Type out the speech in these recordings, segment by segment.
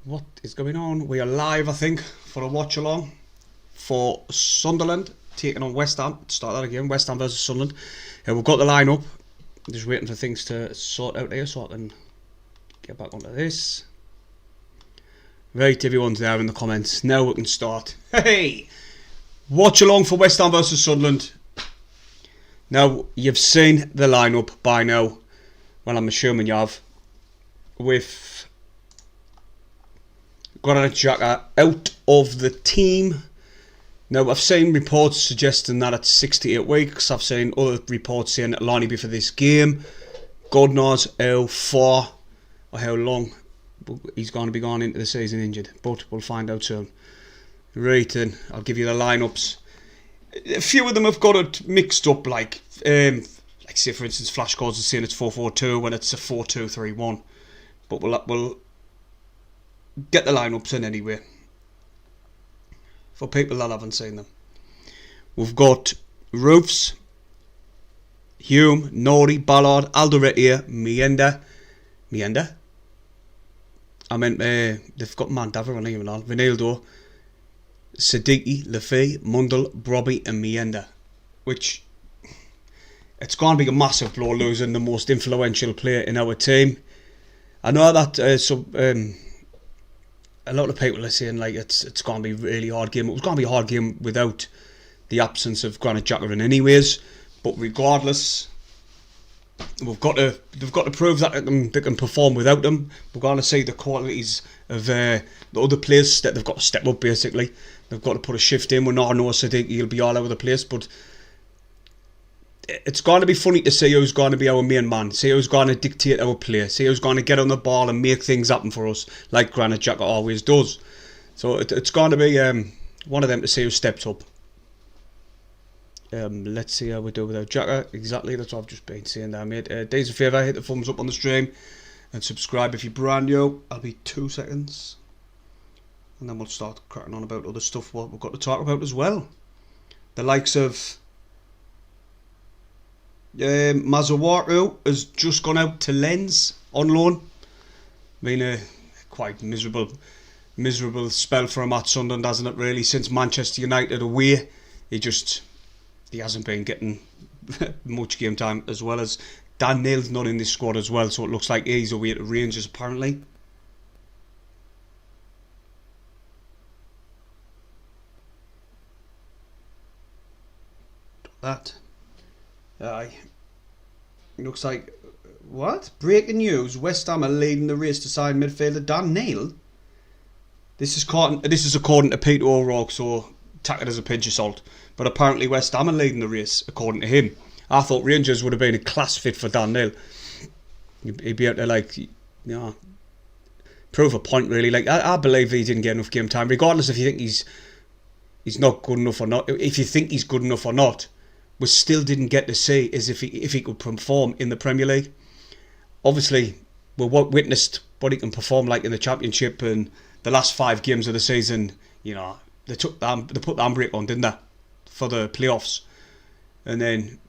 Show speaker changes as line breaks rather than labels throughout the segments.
What is going on? We are live, I think, for a watch along for Sunderland taking on West Ham. Start that again. West Ham versus Sunderland. We've got the line up. Just waiting for things to sort out here so I can get back onto this. Right, everyone's there in the comments. Now we can start. Hey! Watch along for West Ham versus Sunderland. Now, you've seen the lineup by now. Well, I'm assuming you have. With Granit Xhaka out of the team. Now, I've seen reports suggesting that it's 6 to 8 weeks. I've seen other reports saying it'll only be for this game. God knows how far or how long he's going to be going into the season injured. But we'll find out soon. Right, then, I'll give you the lineups. A few of them have got it mixed up, like say for instance, flashcards are saying it's 4-4-2 when it's a 4-2-3-1. But we'll get the lineups in anyway, for people that haven't seen them. We've got Roofs, Hume, Nori, Ballard, Alderete, Mienda. I meant they've got Mandava on even on. Vinaldo, Siddiqui, Lafay, Mundell, Brobby and Mienda. Which, it's going to be a massive blow losing the most influential player in our team. I know that a lot of people are saying like it's going to be a really hard game. It was going to be a hard game without the absence of Granit Xhaka in anyways. But regardless, they've got to prove that they can perform without them. We're going to see the qualities of the other players that they've got to step up basically. They've got to put a shift in. We're not know Sadiq, he'll be all over the place, but it's going to be funny to see who's going to be our main man, see who's going to dictate our play, see who's going to get on the ball and make things happen for us, like Granit Xhaka always does. So it's going to be one of them to see who steps up. Let's see how we do without Xhaka. Exactly, that's what I've just been saying there, mate. Do us a favour, hit the thumbs up on the stream and subscribe if you're brand new. I'll be 2 seconds. And then we'll start cracking on about other stuff what we've got to talk about as well. The likes of Mazawaru has just gone out to Lens on loan. Been a quite miserable spell for him at Sunderland, hasn't it really, since Manchester United away. He hasn't been getting much game time, as well as Dan Neil's not in this squad as well, so it looks like he's away at Rangers apparently. That. Aye. Looks like, what? Breaking news, West Ham are leading the race to sign midfielder Dan Neil. This is according to Peter O'Rourke, so take it as a pinch of salt. But apparently West Ham are leading the race, according to him. I thought Rangers would have been a class fit for Dan Neil. He'd be able to, prove a point, really. Like, I believe he didn't get enough game time, regardless if you think he's not good enough or not. If you think he's good enough or not, we still didn't get to see as if he could perform in the Premier League. Obviously, we witnessed what he can perform like in the Championship, and the last 5 games of the season, they put the handbrake on, didn't they, for the playoffs. And then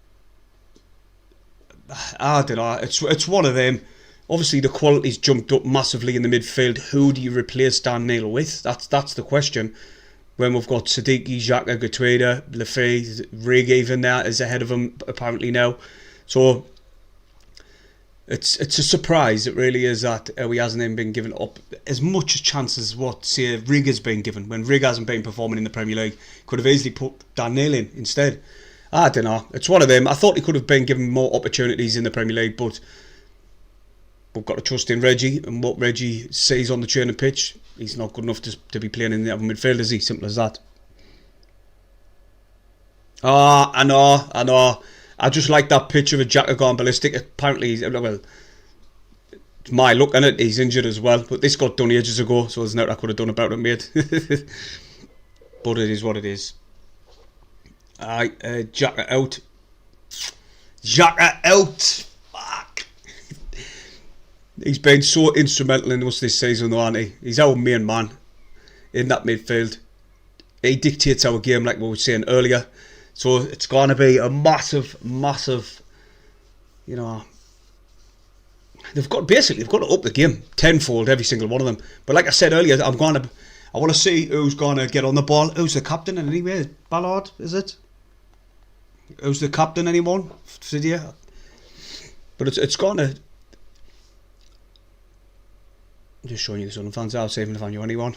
I don't know. It's one of them. Obviously, the quality's jumped up massively in the midfield. Who do you replace Dan Neil with? That's the question. When we've got Siddiqui, Xhaka, Gatueda, Lafay, Rig even there is ahead of him apparently now. So it's a surprise, it really is, that he hasn't even been given up as much a chance as what, say, Rig has been given. When Rig hasn't been performing in the Premier League, could have easily put Dan Neil in instead. I don't know. It's one of them. I thought he could have been given more opportunities in the Premier League, but we've got to trust in Reggie and what Reggie sees on the training pitch. He's not good enough to be playing in the midfield, is he? Simple as that. I know. I just like that picture of Xhaka going ballistic. Apparently, it's my look at it. He's injured as well. But this got done ages ago, so there's nothing I could have done about it, mate. But it is what it is. Alright, Xhaka out. Xhaka out! Fuck! He's been so instrumental in us this season, though, hasn't he? He's our main man in that midfield. He dictates our game, like we were saying earlier. So it's going to be a massive, they've got to up the game tenfold, every single one of them. But like I said earlier, I want to see who's going to get on the ball. Who's the captain anyway? Ballard, is it? Who's the captain? Anyone? Yeah. But it's going to. I'm just showing you the Sunderland fans. I'll save if I knew anyone.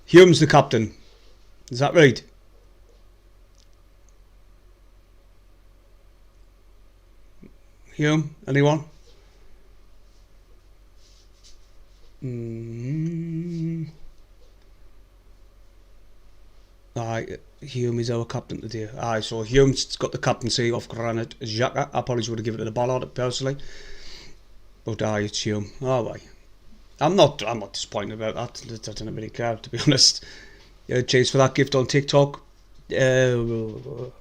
Hume's the captain. Is that right? Hume, anyone? Aye, Hume is our captain today. Aye, so Hume's got the captaincy of Granit Xhaka. I probably would have given it a Ballard personally, but aye, it's Hume. Oh, aye. I'm not disappointed about that. I don't really care, to be honest. Cheers for that gift on TikTok. Telfley,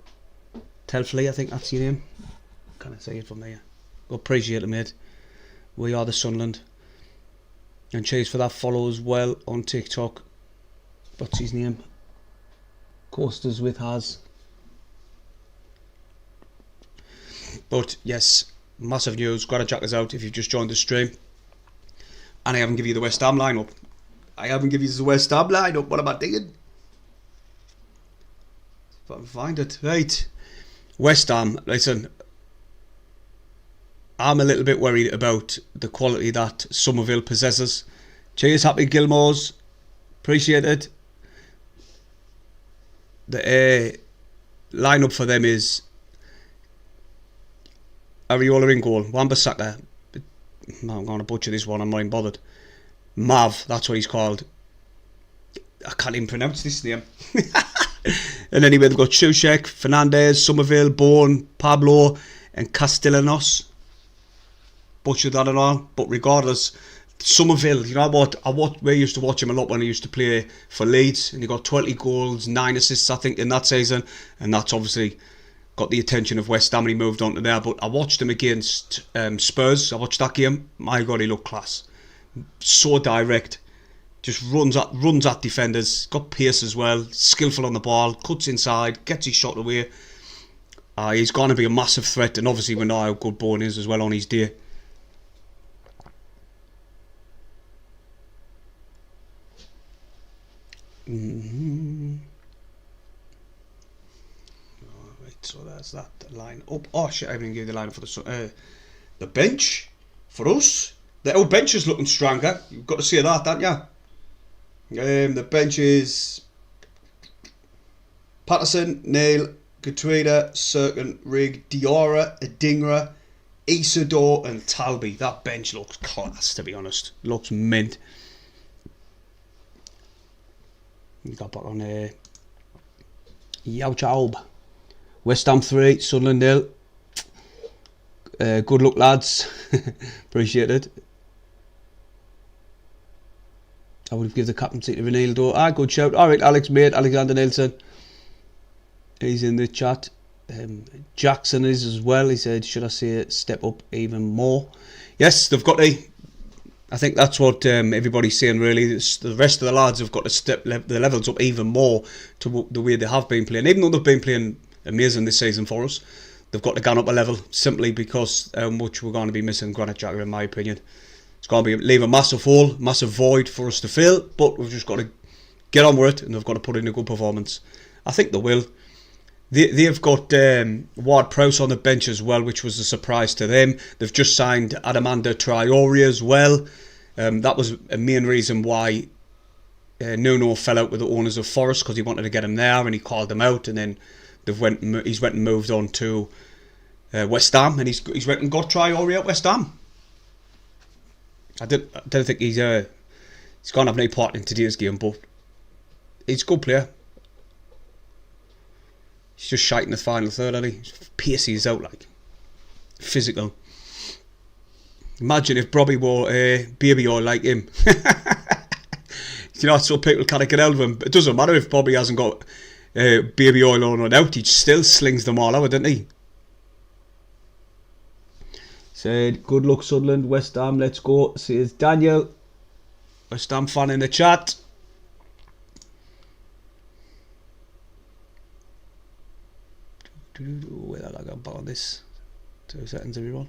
I think that's your name. Can I say it from there? Appreciate it, mate. We are the Sunderland. And cheers for that follow as well on TikTok. What's his name? Coasters with Haz. But yes, massive news. Got to check us out if you've just joined the stream. And I haven't given you the West Ham lineup. What am I thinking? If I can find it. Right. West Ham, listen. I'm a little bit worried about the quality that Somerville possesses. Cheers, Happy Gilmores. Appreciate it. The lineup for them is Areola in goal, Wan-Bissaka. I'm going to butcher this one, I'm not even bothered. Mav, that's what he's called. I can't even pronounce this name. And anyway, they've got Soucek, Fernandez, Somerville, Bourne, Pablo, and Castellanos. Butchered that and all, but regardless, Somerville, you know what? We used to watch him a lot when he used to play for Leeds, and he got 20 goals, 9 assists, I think, in that season, and that's obviously got the attention of West Ham, and he moved on to there. But I watched him against Spurs. I watched that game. My God, he looked class. So direct, just runs at defenders. Got pace as well. Skillful on the ball. Cuts inside. Gets his shot away. He's going to be a massive threat, and obviously we know how good Bourne is as well on his day. So there's that line up. Oh shit, I haven't given the line for the bench for us. The old bench is looking stronger. You've got to see that, don't you? The bench is Patterson, Neil, Gatuida, Serkin, Rigg, Diarra, Adingra, Isidore and Talby. That bench looks class, to be honest. Looks mint. You got back on Yautaub. West Ham 3, Sunderland 0. Good luck, lads. Appreciate it. I would give the captaincy to Ronaldo. Good shout. Alright, Alex, mate. Alexander Nelson. He's in the chat. Jackson is as well. He said, should I say it, step up even more? Yes, they've got to. I think that's what everybody's saying, really. The rest of the lads have got to step the levels up even more to the way they have been playing. Even though they've been playing amazing this season for us, they've got to go up a level simply because how much we're going to be missing Granit Xhaka, in my opinion. It's going to leave a massive hole, massive void for us to fill, but we've just got to get on with it, and they've got to put in a good performance. I think they will. They've got Ward-Prowse on the bench as well, which was a surprise to them. They've just signed Adamanda Traore as well. That was a main reason why Nuno fell out with the owners of Forest, because he wanted to get him there and he called them out, and then he's went and moved on to West Ham, and he's went and got Traore at West Ham. I don't think he's going to have any part in today's game, but he's a good player. He's just shite in the final third, isn't he? Pacey is out, like. Physical. Imagine if Brobby wore a baby oil like him. You know, so people kind of get out of him. It doesn't matter if Brobby hasn't got baby oil on or out. He still slings them all out, doesn't he? Said, good luck, Sunderland. West Ham, let's go. Says Daniel. West Ham fan in the chat. Where did I go back on this? 2 seconds, everyone.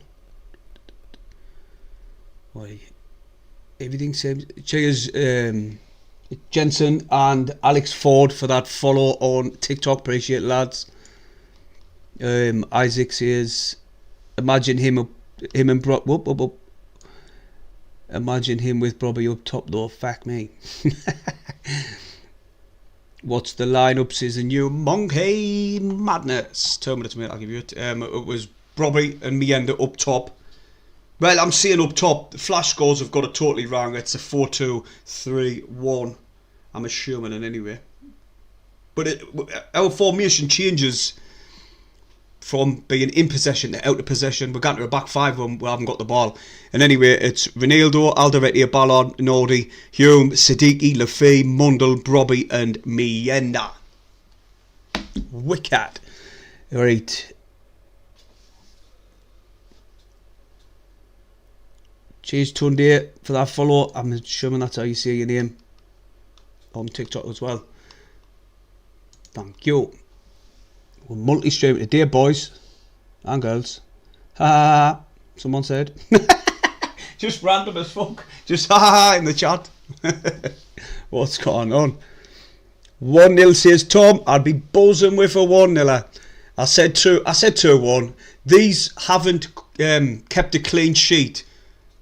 Why? Everything seems. Cheers, Jensen and Alex Ford for that follow on TikTok. Appreciate it, lads. Isaac says, imagine him and imagine him with Brobby up top though. Fuck me. What's the lineup? Says the new Monkey Madness. 2 minutes, mate. I'll give you it. It was Brobby and Meander up top. Well, I'm seeing up top. The flash scores have got it totally wrong. It's a 4-2-3-1. I'm assuming it anyway. But our formation changes from being in possession to out of possession. We're going to a back five when we haven't got the ball. And anyway, it's Ronaldo, Alderete, Ballard, Nordi, Hume, Siddiqui, Lafay, Mundell, Brobby and Meander. Wicked. Alright. Cheers Tunde for that follow. I'm assuming that's how you say your name on TikTok as well. Thank you. We're multi-streaming today, boys and girls. Ha! Someone said. Just random as fuck. Just ha in the chat. What's going on? 1-0 says Tom. I'd be buzzing with a 1-0. I said 2-1. These haven't kept a clean sheet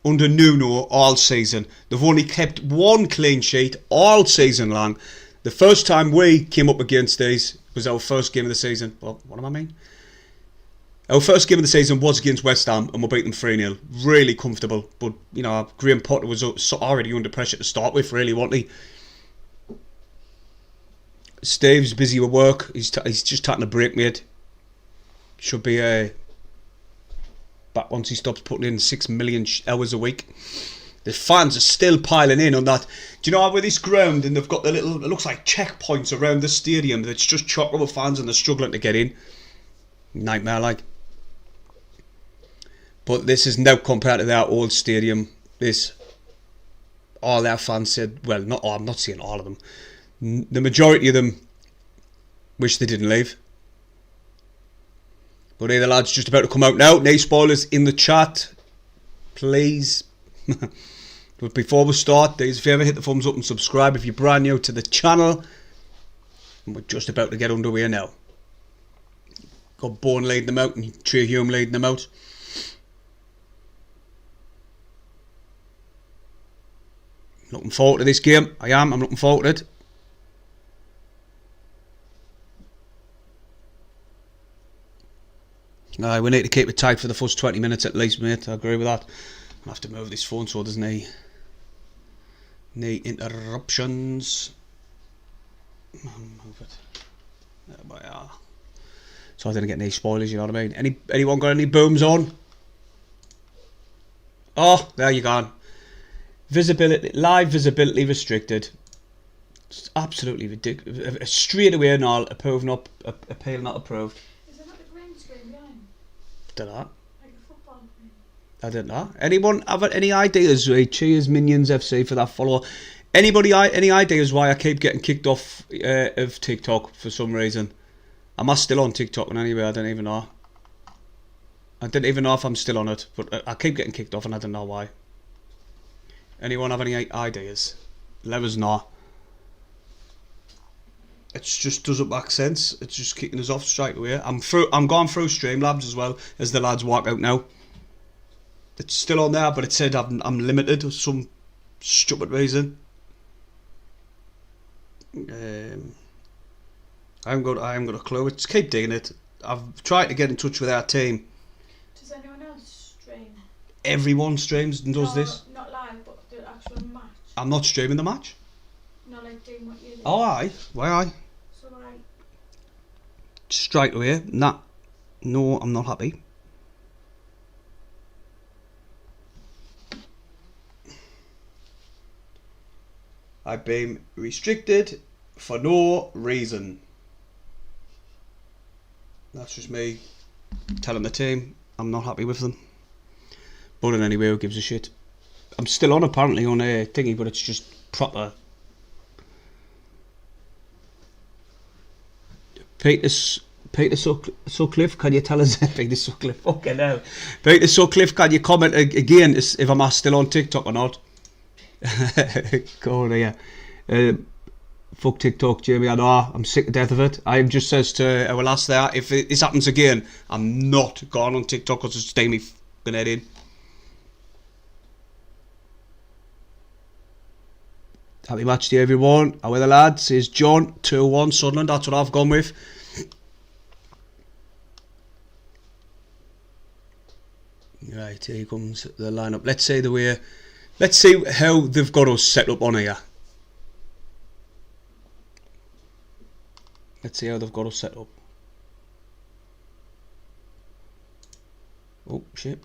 under Nuno all season. They've only kept one clean sheet all season long. The first time we came up against these was our first game of the season. Well, what do I mean? Our first game of the season was against West Ham and we beat them 3-0. Really comfortable. But, you know, Graham Potter was already under pressure to start with, really, wasn't he? Steve's busy with work. He's just taking a break, mate. Should be back once he stops putting in 6 million hours a week. The fans are still piling in on that. Do you know how with this ground and they've got the little, it looks like checkpoints around the stadium that's just chock with fans and they're struggling to get in. Nightmare like. But this is now compared to that old stadium. All our fans said, well, not all, I'm not saying all of them. The majority of them wish they didn't leave. But hey, the lads just about to come out now. No spoilers in the chat, please. But before we start, if you ever hit the thumbs up and subscribe if you're brand new to the channel. And we're just about to get underway now. Got Bourne leading them out and Trey Hume leading them out. Looking forward to this game. I'm looking forward to it. We need to keep it tight for the first 20 minutes at least, mate. I agree with that. I'll have to move this phone so there's no interruptions. Move it. There we are. So I didn't get any spoilers, you know what I mean? Anyone got any booms on? Oh, there you go. Live visibility restricted. It's absolutely ridiculous. Straight away and all, approve not, appeal not approved.
Is there not a green screen behind?
Did that?
Like a football thing?
I don't know. Anyone have any ideas? Cheers Minions FC for that follow. Anybody any ideas why I keep getting kicked off of TikTok for some reason? Am I still on TikTok and anyway? I don't even know. I didn't even know if I'm still on it, but I keep getting kicked off and I don't know why. Anyone have any ideas? Let us know. It just doesn't make sense. It's just kicking us off straight away. I'm going through Streamlabs as well as the lads walk out now. It's still on there, but it said I'm limited for some stupid reason. I haven't got a clue. Just keep digging it. I've tried to get in touch with our team.
Does anyone else stream?
Everyone streams and does this.
Not live, but the actual match.
I'm not streaming the match.
Not like doing what you do.
Oh, aye. Why aye?
So like.
Straight away. Nah. No, I'm not happy. I've been restricted for no reason. That's just me telling the team I'm not happy with them. But in any way, who gives a shit? I'm still on apparently on a thingy, but it's just proper. Peter Sutcliffe, can you tell us? Peter Sutcliffe, okay now. Peter Sutcliffe, can you comment again if I'm still on TikTok or not? Go there. Fuck TikTok, Jamie. I know. I'm sick to death of it. I just says to our lass there, if this happens again, I'm not going on TikTok because it's staying me fucking head in. Happy match day, everyone. How are the lads? Is John 2-1 Sunderland. That's what I've gone with. Right, here comes the lineup. Let's see how they've got us set up on here. Let's see how they've got us set up. Oh shit.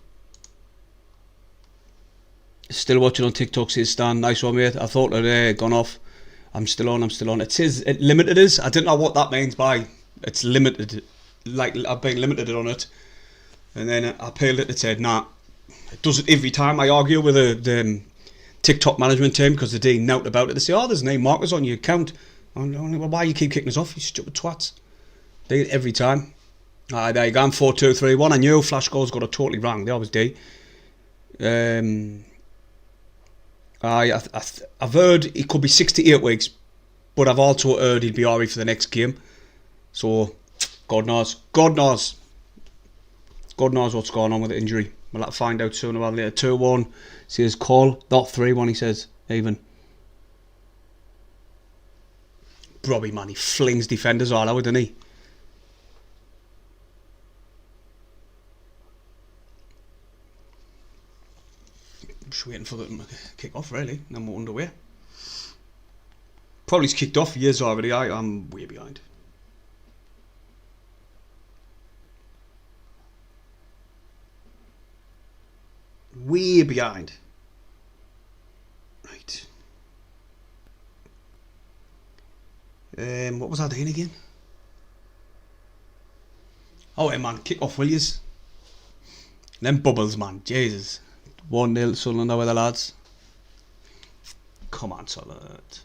Still watching on TikTok, says Stan. Nice one, mate. I thought it had gone off. I'm still on. It says it limited is. I didn't know what that means by it's limited. Like I've been limited on it. And then I appealed it. It said, nah. It does it every time I argue with the TikTok management team because they do note about it. They say, oh, there's name markers on your account. I'm like, well, why you keep kicking us off, you stupid twats? They do it every time. Alright, there you go. 4-2-3-1. I knew Flash Goals got it totally wrong. They always do. I've heard it could be 6 to 8 weeks, but I've also heard he'll be alright for the next game. So, God knows what's going on with the injury. We'll have to find out sooner or later. 2-1 says call, not 3-1 he says, even. Brobby, man, he flings defenders all out, doesn't he? I'm just waiting for the kick off, really. No more underway. Probably kicked off years already. I'm way behind. Way behind. Right. What was I doing again? Oh, hey, man, kick off, will yous? Them bubbles, man, Jesus. 1-0 Sunderland over the lads. Come on, Sunderland.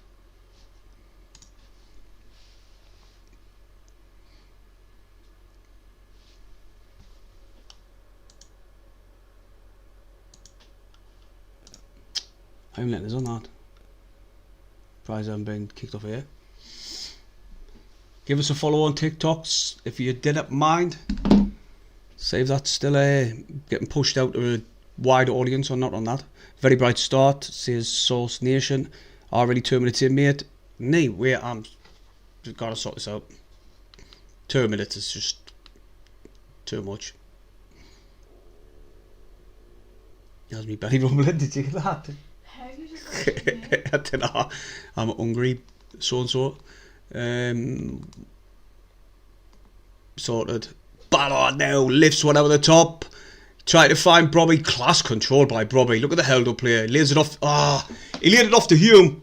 I'm letting us on that. Surprised I haven't been kicked off here. Give us a follow on TikToks if you didn't mind. See if that's still getting pushed out to a wide audience or not on that. Very bright start, says Source Nation. Already 2 minutes in, mate. Nee, wait, I'm just gotta sort this out. 2 minutes is just too much. That's me belly rumbling, did you get that?
How you just looking at me?
I don't know. I'm hungry, so and so. Sorted. Ballard now lifts one over the top. Try to find Brobby. Class control by Brobby. Look at the held up play. Lays it off. He laid it off to Hume,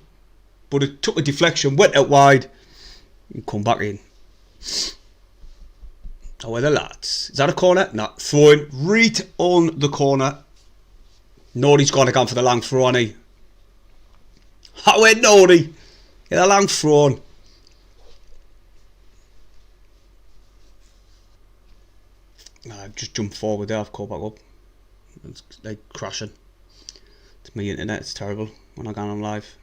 but it took a deflection, went out wide, and come back in. How are the lads? Is that a corner? No. Throwing right on the corner. Nordy's gone for the long throw, hasn't he? How are Nordy? Get a long throw on. I've just jumped forward there, I've called back up. It's like crashing. It's my internet, it's terrible when I go on live.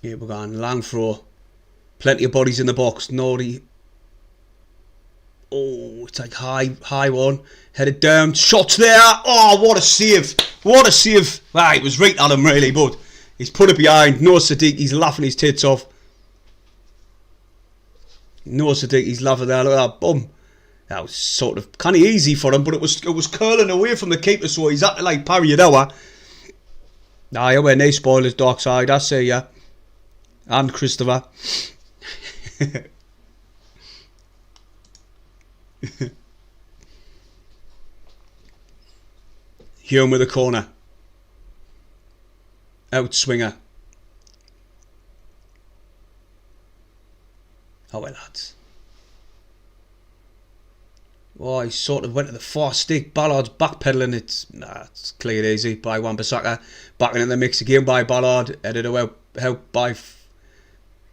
Here we're going, long throw. Plenty of bodies in the box, Nordy. Oh, it's like high one. Headed down, shots there. Oh, what a save. What a save. It was right at him really, but he's put it behind. No Sadiq, he's laughing his tits off. No Sadiq, he's laughing there. Look at that, bum. That was sort of kind of easy for him, but it was curling away from the keeper, so he's had to like parry it out. I went they spoilers, dark side, I say ya. And Christopher. Hume with a corner. Out swinger. Oh well, lads. Oh, he sort of went to the far stick. Ballard's backpedaling. It's cleared easy by Wan-Bissaka. Back in the mix again by Ballard. Headed out by.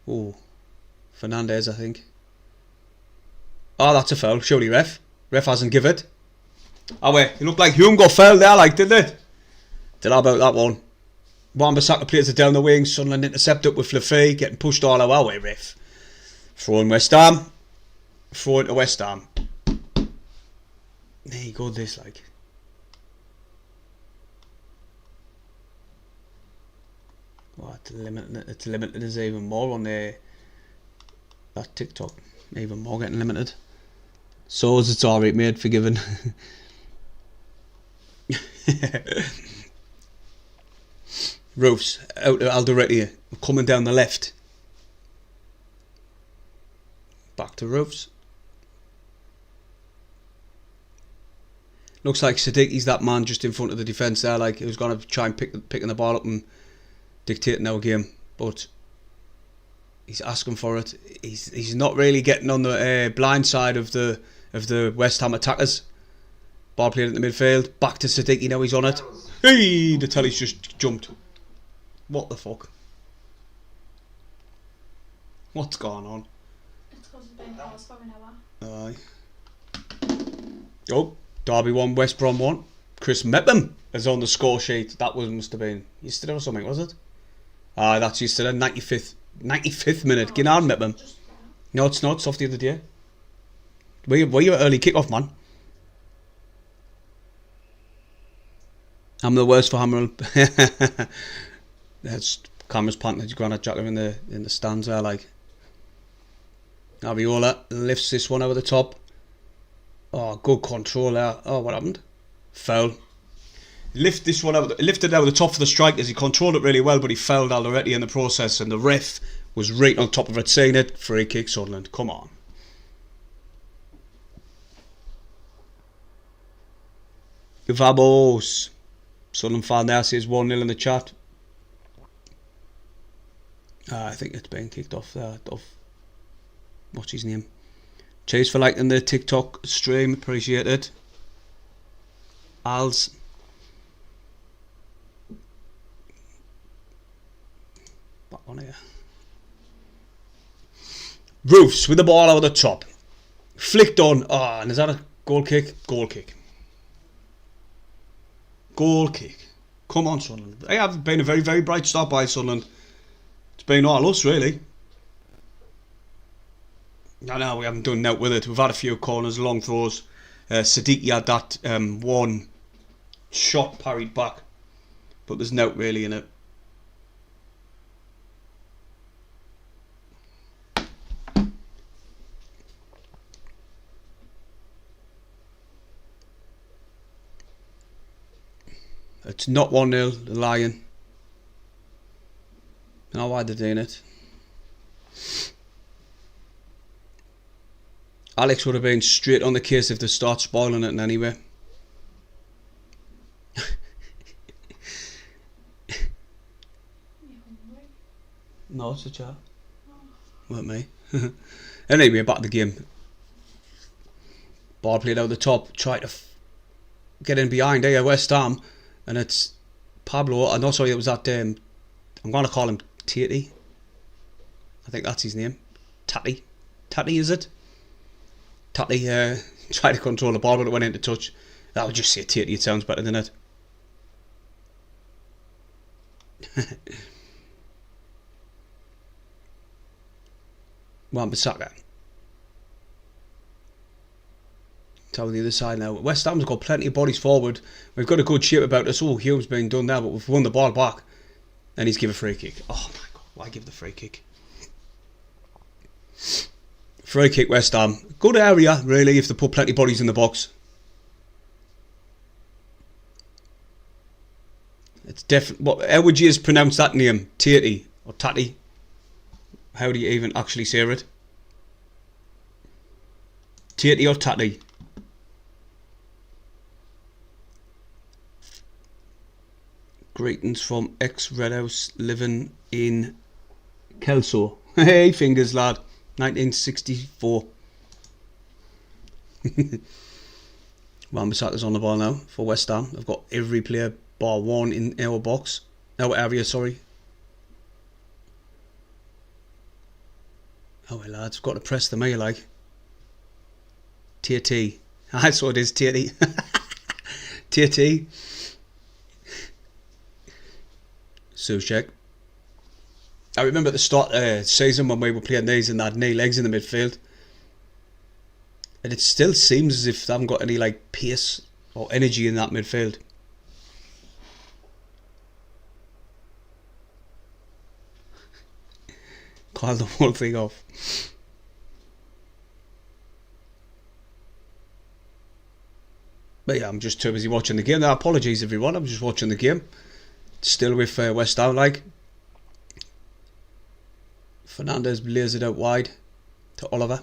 Oh, Fernandez, I think. Oh, that's a foul. Surely, ref. Ref hasn't give it. Oh, wait. It looked like Hume got fouled there, like, didn't it? Don't know about that one. Wan-Bissaka plays it down the wing. Sunderland intercepted with Lafay, getting pushed all our way, ref. Throw in West Ham. Throw into West Ham. There you go, this, like. Oh, it's limited is even more on that TikTok. Even more getting limited. So it's alright, mate, forgiven. Roofs out to Alderete, coming down the left. Back to Roofs. Looks like Sadiqi's that man just in front of the defence there, like he was going to try and picking the ball up and dictating our game, but he's asking for it. He's not really getting on the blind side of the West Ham attackers. Ball played in the midfield, back to Sadiqi, now he's on it. Hey, the telly's just jumped. What the fuck? What's going on?
It's because it's been paused for an hour.
Aye. Oh, Derby 1, West Brom 1. Chris Mepham is on the score sheet. That must have been yesterday or something, was it? Aye, that's yesterday. 95th minute. Get on, Mepham. No, it's not. It's off the other day. Were you at early kick-off, man? I'm the worst for Hammerl. That's Cameron's panting his granite jacket in the stands there, like. Ariola lifts this one over the top. Oh, good control there. Oh, what happened? Foul. Lifted it over the top for the strikers. He controlled it really well, but he fouled Alderete in the process, and the ref was right on top of it, saying it. Free kick, Sunderland. Come on. Vamos. Sunderland fan there says 1-0 in the chat. I think it's been kicked off there. What's his name? Cheers for liking the TikTok stream. Appreciate it. Al's. Back on here. Roofs with the ball over the top. Flicked on. Ah, and is that a goal kick? Goal kick. Goal kick. Come on, Sunderland. They have been a very, very bright start by Sunderland. It's been all us, really. No, we haven't done out with it. We've had a few corners, long throws. Sadiqi had that one shot parried back, but there's no really in it. It's not 1-0, the Lion. I don't know why they're doing it. Alex would have been straight on the case if they start spoiling it in any way. No, it's a chat. Weren't me. Anyway, back to the game. Ball played out the top, tried to get in behind here, West Ham, and it's Pablo. I'm not sorry, it was that. I'm going to call him Tatty. I think that's his name. Tatty, is it? Tatty tried to control the ball, but it went into touch. I would just say Tatty. It sounds better than it. Wan-Bissaka. To the other side now. West Ham's got plenty of bodies forward. We've got a good shape about us. Oh, Hume's been done there, but we've won the ball back. And he's given a free kick. Oh my god, why give the free kick? Free kick, West Ham. Good area, really, if they put plenty of bodies in the box. It's definitely. How would you pronounce that name? Tatty or Tatty? How do you even actually say it? Tatty or Tatty? Greetings from ex-Red House living in Kelso. Hey, fingers, lad. 1964. Wan-Bissaka's on the ball now for West Ham. I've got every player bar one in our box. Our area, sorry. Oh well, lads, got to press them here, like. TT. That's what it is, TT. TT. Soucek. I remember at the start of the season when we were playing these and they had knee legs in the midfield. And it still seems as if they haven't got any like pace or energy in that midfield. Call the whole thing off. But yeah, I'm just too busy watching the game. Now, apologies everyone, I'm just watching the game. Still with West Ham, like. Fernandez lays it out wide to Oliver.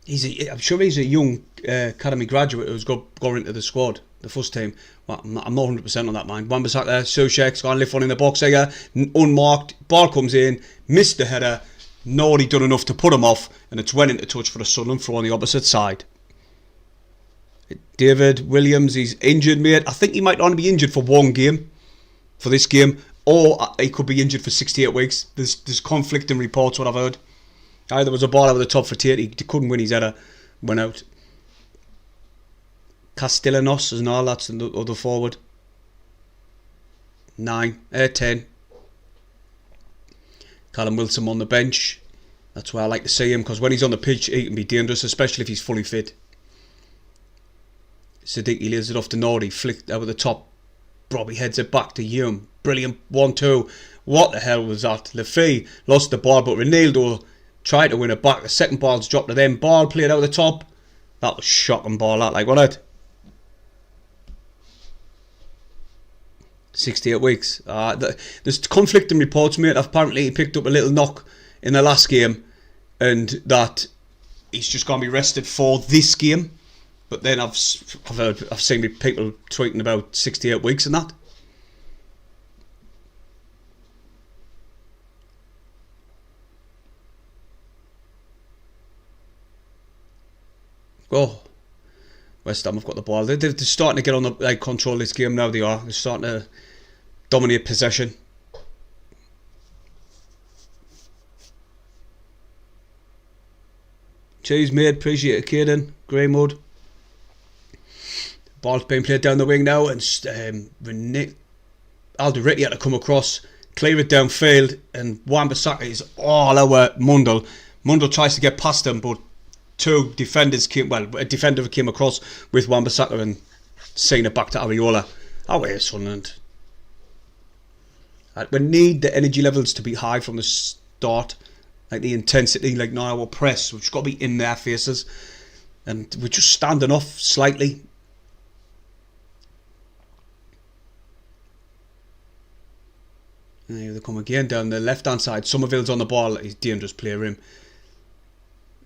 I'm sure he's a young academy graduate who's going into the squad, the first team. Well, I'm not 100% on that, mind. Wan-Bissaka, Soucek's got to lift one in the box here, unmarked, ball comes in, missed the header, nobody done enough to put him off, and it's went into touch for the Sunderland throw on the opposite side. David Williams, he's injured, mate. I think he might only be injured for one game, for this game, or he could be injured for 68 weeks. There's conflicting reports, what I've heard. There was a ball over the top for Tate. He couldn't win his header. Went out. Castellanos and all, that's the other forward. 10. Callum Wilson on the bench. That's where I like to see him, because when he's on the pitch he can be dangerous, especially if he's fully fit. Siddiqui lays it off to Nordy. Flicked over the top. Brobby heads it back to Hume. Brilliant 1-2. What the hell was that? Lafay lost the ball, but Ronaldo tried to win it back. The second ball's dropped to them. Ball played out the top. That was shocking ball, that, like, wasn't it? 68 weeks. There's conflicting reports, mate. Apparently he picked up a little knock in the last game and that he's just going to be rested for this game. But then I've seen people tweeting about 68 weeks and that. Oh, West Ham have got the ball. They're starting to get on the control this game now. They're starting to dominate possession. Cheers, mate. Appreciate it, Caden. Grey mode. Ball's being played down the wing now, and Alderete had to come across, clear it downfield, and Wan-Bissaka is all over Mundle. Mundle tries to get past him, but two defenders came, a defender came across with Wan-Bissaka and sent it back to Areola. Away, Sunderland. We need the energy levels to be high from the start, like the intensity, like now our press, which got to be in their faces, and we're just standing off slightly. And here they come again down the left hand side. Somerville's on the ball. He's dangerous player him.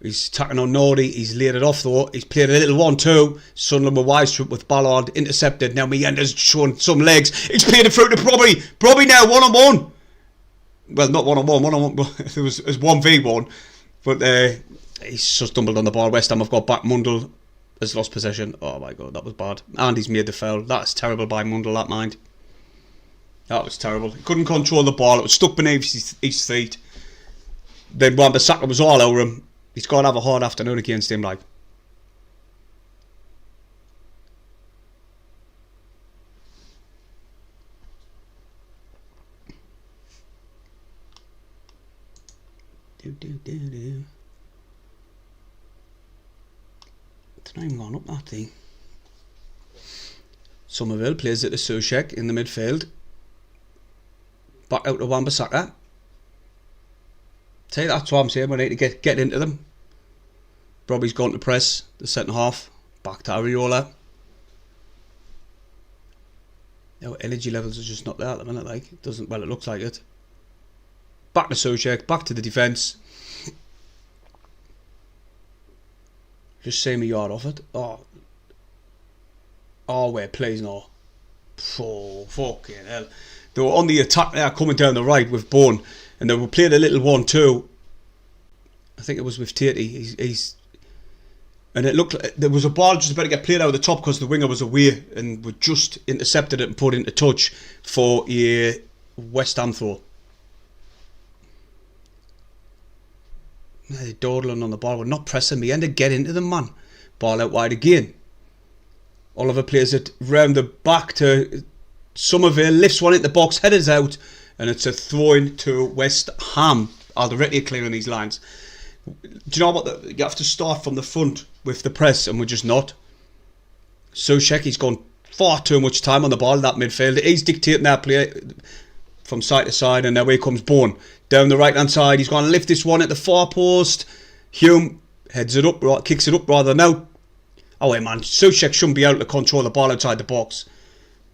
He's attacking on Nordy. He's laid it off though. He's played a little 1-2. Sunderland were wise to it with Ballard. Intercepted. Now Meander's showing some legs. He's played it through to Brobby. Brobby now 1-on-1. Well, not 1-on-1. 1-on-1. It was 1v1. But he's just stumbled on the ball. West Ham have got back. Mundle has lost possession. Oh my god, that was bad. And he's made the foul. That's terrible by Mundle, that mind. That was terrible. He couldn't control the ball. It was stuck beneath his feet. Then Wan-Bissaka was all over him. He's got to have a hard afternoon against him, like. It's not even gone up, that thing. Somerville plays it to Soucek in the midfield. Back out to Wan-Bissaka. See, that's what I'm saying. We need to get into them. Brobby's gone to press the centre half. Back to Areola. Our energy levels are just not there at the minute. Like it doesn't. Well, it looks like it. Back to Soucek. Back to the defence. Just save me yard off it. Oh, wait, please no. Oh, fucking hell. They were on the attack there, coming down the right with Bourne, and they were playing a little 1-2. I think it was with Tatey. And it looked like there was a ball just about to get played out of the top because the winger was away, and we just intercepted it and put it into touch for a West Ham throw. They're dawdling on the ball. We're not pressing me. And to get into them, man. Ball out wide again. Oliver plays it round the back to Somerville. Lifts one into the box. Headers out. And it's a throw-in to West Ham. Alderete clearing these lines. Do you know what? You have to start from the front with the press, and we're just not. Soucek, he's gone far too much time on the ball, that midfielder. He's dictating that play from side to side, and away comes Bourne. Down the right-hand side, he's going to lift this one at the far post. Hume heads it up, kicks it up rather than out. Oh, wait, man. Soucek shouldn't be able to control the ball outside the box.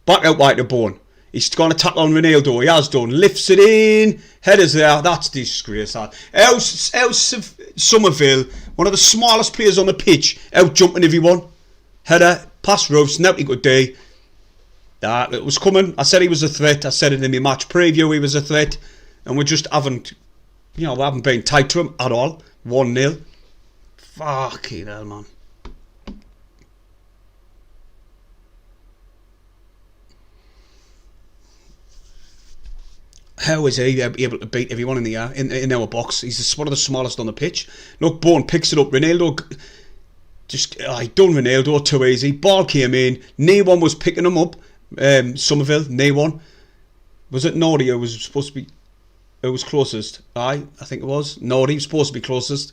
Back out wide to Bourne. He's going to tackle on Ronaldo. He has done. Lifts it in. Headers there. That's disgrace. Else Somerville, one of the smallest players on the pitch, out jumping everyone. Header, pass Roofs, not a good day. It was coming. I said he was a threat. I said it in my match preview. He was a threat, and we just haven't, we haven't been tight to him at all. 1-0. Fucking hell, man. How is he able to beat everyone in the air in our box? He's one of the smallest on the pitch. Look, Bourne picks it up. Ronaldo he done Ronaldo too easy. Ball came in. No one was picking him up. Somerville, no one. Was it Nordy who was supposed to be? Who was closest? I think it was Nordy. Was supposed to be closest,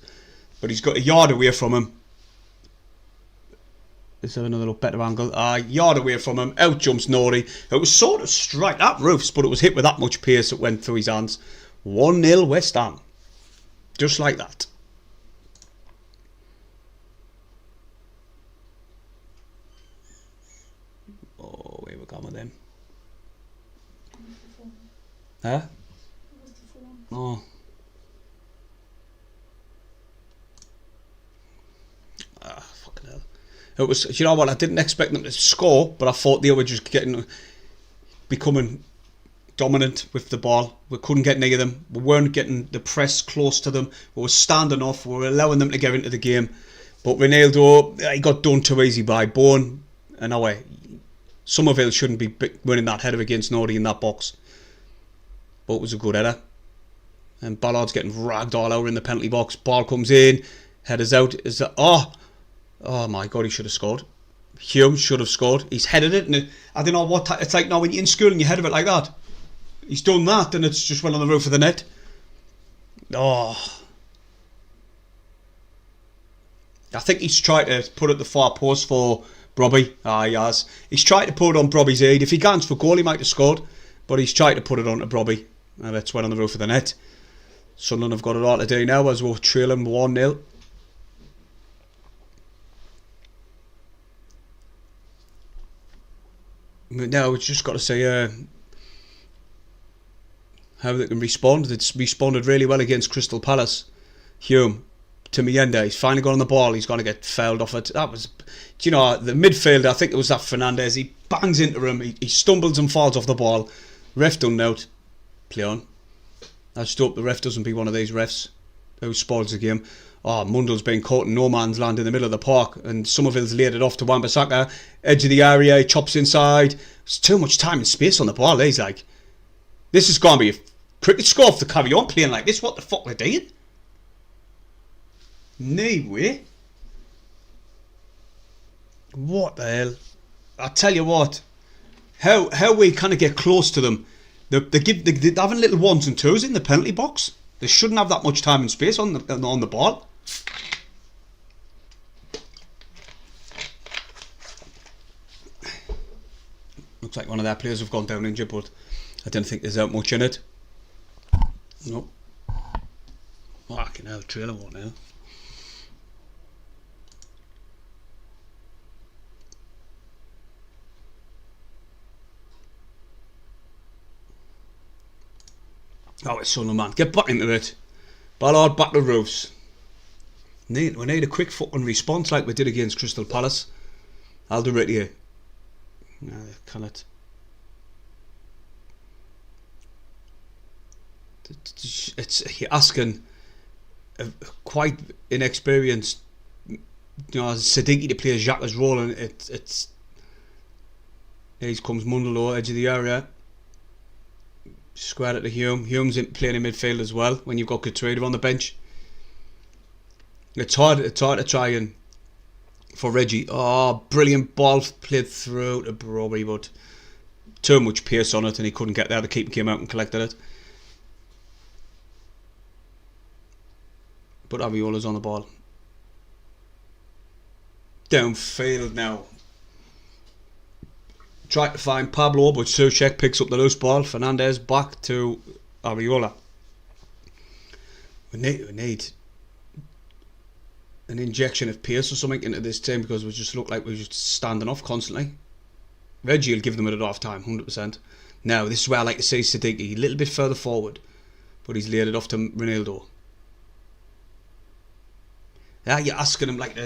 but he's got a yard away from him. Is there another better angle? Yard away from him. Out jumps Nordy. It was sort of strike at Roofs, but it was hit with that much pace it went through his hands. 1-0 West Ham. Just like that. Oh, where we going with them? Huh? Oh. Fucking hell. It was, you know what, I didn't expect them to score, but I thought they were just becoming dominant with the ball. We couldn't get near them. We weren't getting the press close to them. We were standing off. We were allowing them to get into the game. But Ronaldo, he got done too easy by Bourne. And away. Somerville shouldn't be winning that header against Nordy in that box. But it was a good header. And Ballard's getting ragged all over in the penalty box. Ball comes in. Headers out. Oh my God, he should have scored. Hume should have scored. He's headed it, and I don't know what it's like now when you're in school and you head it like that. He's done that, and it's just went on the roof of the net. Oh. I think he's tried to put it the far post for Brobby. He has. He's tried to put it on Brobby's head. If he can't for goal, he might have scored. But he's tried to put it on to Brobby, and it's went on the roof of the net. Sunderland have got it all to do now as we're trailing 1-0. Now we've just got to say how they can respond. It's responded really well against Crystal Palace. Hume to Mienda, he's finally got on the ball. He's going to get fouled off it. That was, do you know, the midfielder, I think it was that Fernandez, he bangs into him, he stumbles and falls off the ball. Ref done out. Play on. I just hope the ref doesn't be one of these refs who spoils the game. Oh, Mundell's been caught in no man's land in the middle of the park, and Somerville's laid it off to Wan-Bissaka. Edge of the area, he chops inside. There's too much time and space on the ball. He's like, this is going to be a cricket score if they carry on playing like this. What the fuck are they doing? No way. What the hell? I tell you what, how we kind of get close to them. They're having little ones and twos in the penalty box. They shouldn't have that much time and space on the ball. Looks like one of their players have gone down injured, but I don't think there's that much in it. Nope. Fucking hell, trailer one now. Oh, it's Sunderland, man. Get back into it. Ballard back to Roofs. We need a quick fucking response like we did against Crystal Palace. Alderete. No, they cannot. You're asking a quite inexperienced, Siddiqui to play Xhaka's role, and it's. Here comes Mundell, edge of the area. Square it to Hume. Hume's playing in midfield as well when you've got Couture on the bench. It's hard to try and for Reggie. Oh, brilliant ball played through to Brobby, but too much pace on it and he couldn't get there. The keeper came out and collected it. But Areola's on the ball. Downfield now. Try to find Pablo, but Souček picks up the loose ball. Fernandez back to Areola. We need an injection of pace or something into this team because we just look like we're just standing off constantly. Reggie will give them it at half time, 100%. Now, this is where I like to see Siddiqui a little bit further forward, but he's laid it off to Ronaldo. Yeah, you're asking him like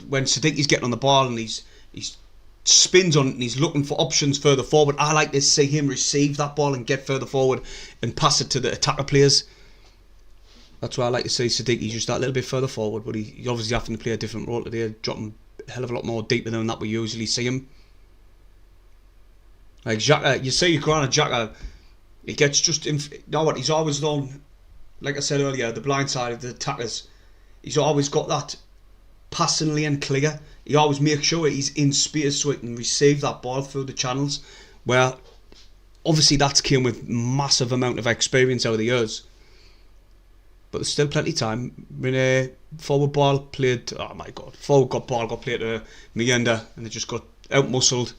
when Siddiqui's getting on the ball and he's spins on it and he's looking for options further forward. I like to see him receive that ball and get further forward and pass it to the attacker players. That's why I like to see Siddiqui just that little bit further forward, but he's obviously having to play a different role today, dropping a hell of a lot more deeper than that we usually see him. Like Xhaka, you see Granit Xhaka, he gets just you know what, he's always done, like I said earlier, the blind side of the attackers. He's always got that passing lane clear. He always makes sure he's in space so he can receive that ball through the channels. Where obviously that's came with massive amount of experience over the years. But there's still plenty of time. When a forward ball played, oh my god, forward ball got played to Miranda and they just got out-muscled.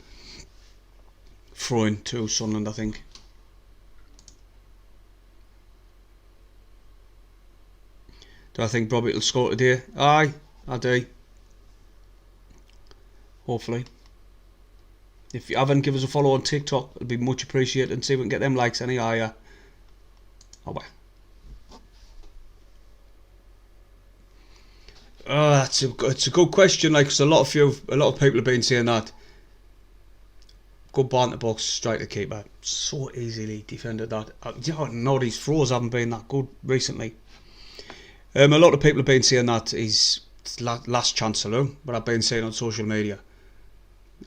Throwing to Sunderland, I think. Do I think Brobby will score today? Aye, I do. Hopefully. If you haven't, give us a follow on TikTok. It'll be much appreciated and see if we can get them likes any higher. Oh well. It's a good question. Like, 'cause a lot of people have been saying that. Good ball in the box, strike the keeper. So easily defended that. No, these throws haven't been that good recently. A lot of people have been saying that he's last chance saloon, but I've been saying on social media.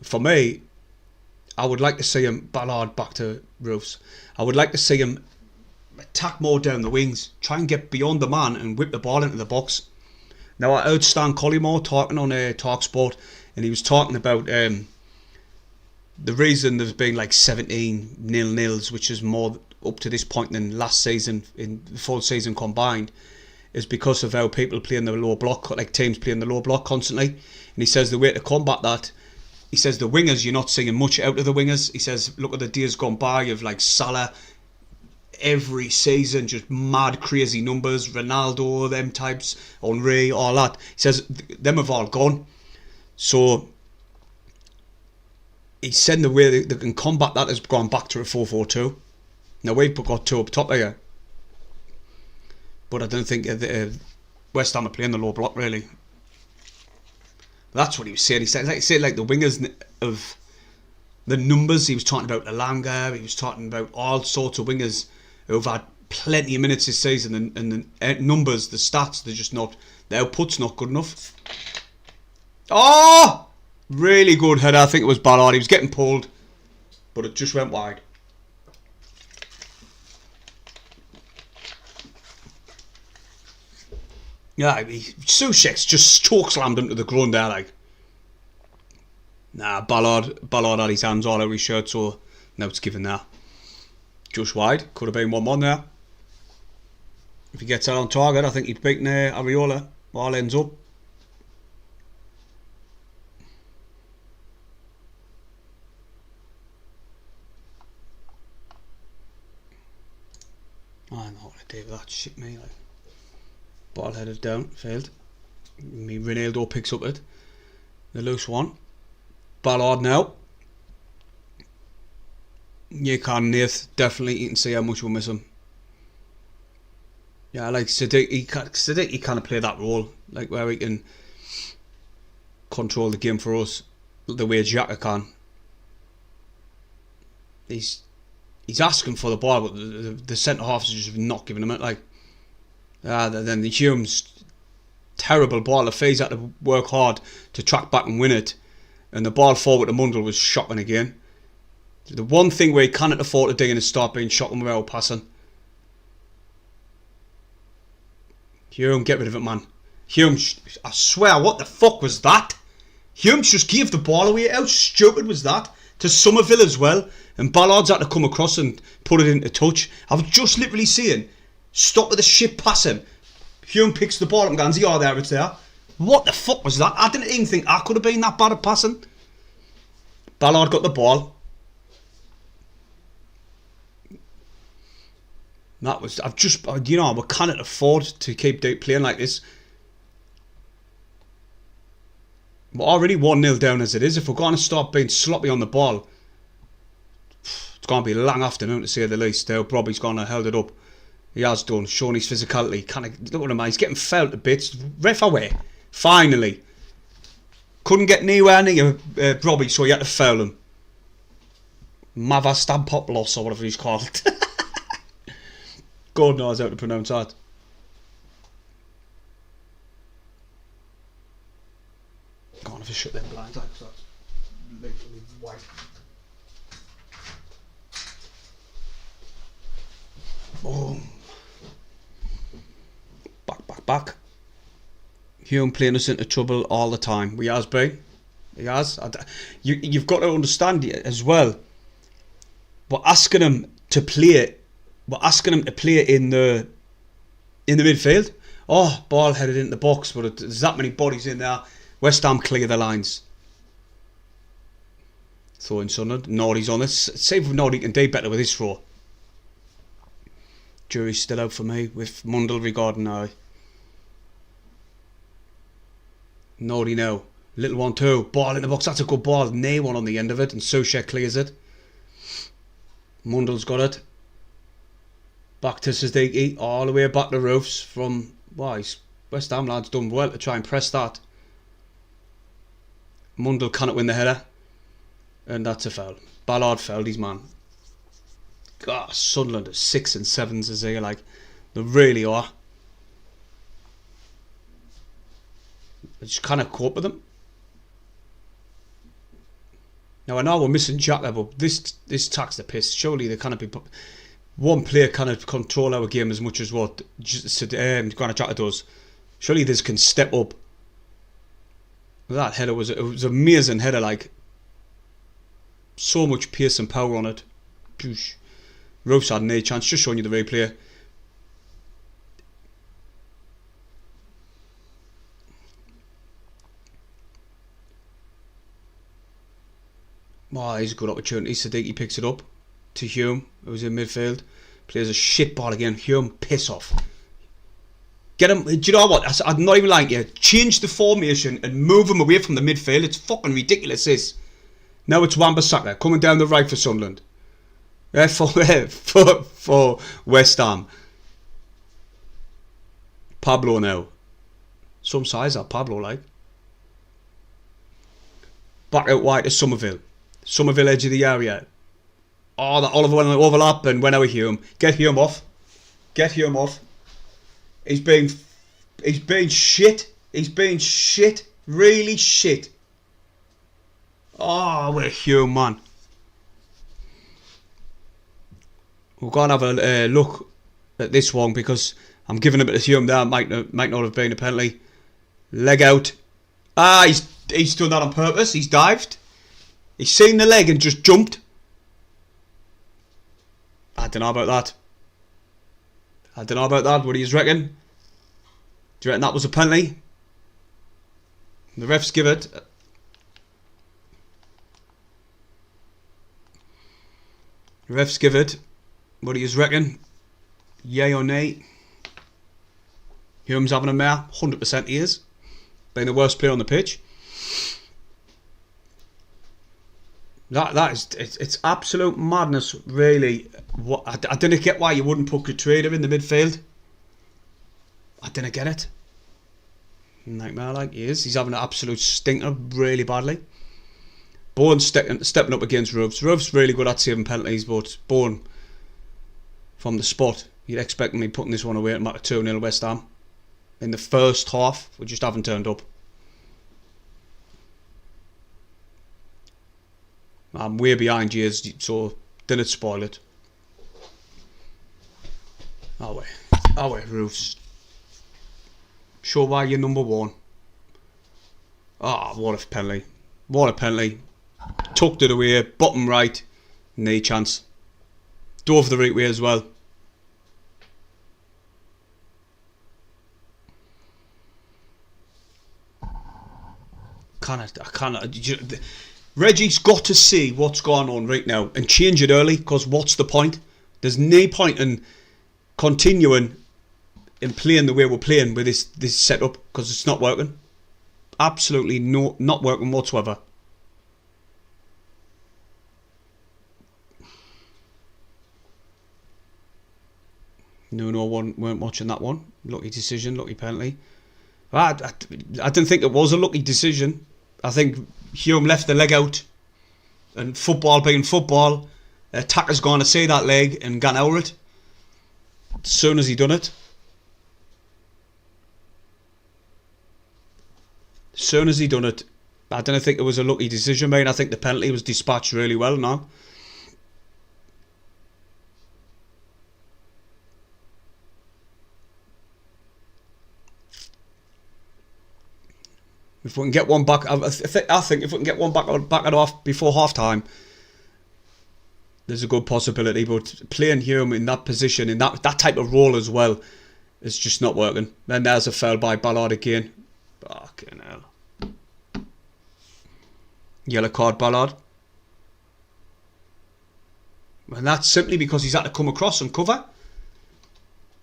For me, I would like to see him Ballard back to Roofs. I would like to see him attack more down the wings, try and get beyond the man and whip the ball into the box. Now I heard Stan Collymore talking on TalkSport, and he was talking about the reason there's been like 17 nil-nils, which is more up to this point than last season in the full season combined, is because of how people play in the low block, like teams play in the low block constantly. And he says the way to combat that, he says the wingers, you're not seeing much out of the wingers. He says look at the days gone by of like Salah every season, just mad crazy numbers, Ronaldo, them types, Henry, all that. He says them have all gone. So he said the way they can combat that has gone back to a 4-4-2. Now we've got two up top here, but I don't think West Ham are playing the low block really. That's what he was saying. He said like the wingers of the numbers. He was talking about Elanga. He was talking about all sorts of wingers who've had plenty of minutes this season, and the numbers, the stats, they're just not. The output's not good enough. Oh! Really good header. I think it was Ballard. He was getting pulled, but it just went wide. Yeah, Souček's just choke slammed him to the ground there, like. Nah, Ballard had his hands all over his shirt, so now it's given there. Just wide. Could have been 1-1 there. If he gets that on target, I think he'd beaten Areola. All ends up. I don't know what I did with that shit, me. Like, ball headed down, failed. Ronaldo picks up it. The loose one. Ballard now. You can, Nath. Definitely, you can see how much we'll miss him. Yeah, like Siddiqui kind of play that role, like where he can control the game for us, the way Xhaka can. He's asking for the ball, but the centre half is just not giving him it. Like, then the Hume's terrible ball. The Faye's had to work hard to track back and win it, and the ball forward to Mundle was shocking again. The one thing where he cannot afford to do is start being shocking without passing. Hume, get rid of it, man. Hume, I swear, what the fuck was that? Hume just gave the ball away. How stupid was that? To Somerville as well. And Ballard's had to come across and put it into touch. I was just literally saying, stop with the shit passing. Hume picks the ball up and goes, oh, there, it's there. What the fuck was that? I didn't even think I could have been that bad at passing. Ballard got the ball. That was, I've just, you know, we can't afford to keep playing like this. We're already 1-0 down as it is. If we're going to start being sloppy on the ball, it's going to be a long afternoon to say the least. Brobby's going to hold it up. He has done, showing his physicality. Kind of, look at him, he's getting fouled to bits. Ref away. Finally. Couldn't get anywhere near Brobby, so he had to foul him. Mavastampopoulos, or whatever he's called. God knows how to pronounce that. Go on, if I shut them blinds out, so that's literally white. Boom. Back. Hume playing us into trouble all the time. He has been. He has. You've got to understand it as well. We're asking him to play. We're asking him to play in the midfield. Oh, ball headed into the box, but there's that many bodies in there. West Ham clear the lines. Throwing Sunderland. Nordy's on this. See if Nordy can do better with this throw. Jury's still out for me with Mundell regarding now. Nordy now. Little one too. Ball in the box. That's a good ball. Nay one on the end of it, and Soucek clears it. Mundell's got it. Back to Siddiqui. All the way back to Roofs from... West Ham lads done well to try and press that. Mundell cannot win the header. And that's a foul. Ballard fouled his man. God, Sunderland are 6 and 7s as they like. They really are. I just can't cope with them. Now I know we're missing Xhaka, but this takes the piss. Surely they can't be... One player can't control our game as much as what Granit Xhaka does. Surely this can step up. That header was an amazing header, like so much pace and power on it. Roofs had no chance, just showing you the replay. Oh, he's a good opportunity. Siddiqui picks it up to Hume, who's in midfield. Plays a shit ball again. Hume, piss off. Get him. Do you know what? I'm not even lying to you. Change the formation and move him away from the midfield. It's fucking ridiculous, this. Now it's Wan-Bissaka coming down the right for Sunderland. For West Ham. Pablo now. Some size that Pablo, like. Back out wide to Somerville. Somerville edge of the area. Oh, that Oliver went overlap and went out with Hume. Get Hume off. Get Hume off. He's been shit. He's been shit. Really shit. Oh, we're Hume, man. We're going to have a look at this one because I'm giving a bit of Hume there. Might not have been a penalty. Leg out. Ah, he's done that on purpose. He's dived. He's seen the leg and just jumped. I don't know about that. What do you reckon? Do you reckon that was a penalty? The refs give it. What do you reckon? Yay or nay? Hume's having a mare. 100% he is. Being the worst player on the pitch. It's absolute madness, really. I didn't get why you wouldn't put Katrina in the midfield. I didn't get it. Nightmare like he is. He's having an absolute stinker really badly. Bourne stepping up against Roofs. Roofs really good at saving penalties, but Bourne from the spot. You'd expect me putting this one away at matter 2-0 West Ham. In the first half, we just haven't turned up. I'm way behind you, so didn't spoil it. Oh wait, Roofs. Show why you're number one. Ah, what a penalty. What a penalty. Tucked it away, bottom right, no chance. Dove the right way as well. I can't. Reggie's got to see what's going on right now and change it early, because what's the point? There's no point in continuing and playing the way we're playing with this setup, because it's not working. Absolutely not working whatsoever. No one weren't watching that one. Lucky decision, lucky penalty. I didn't think it was a lucky decision. I think Hume left the leg out, and football being football, the attacker's going to see that leg and gone over it as soon as he done it. As soon as he done it, I don't think it was a lucky decision, mate. I think the penalty was dispatched really well now. If we can get one back, I think if we can get one back at off before half time, there's a good possibility. But playing Hume in that position, in that type of role as well, is just not working. Then there's a foul by Ballard again. Fucking hell. Yellow card, Ballard. And that's simply because he's had to come across and cover.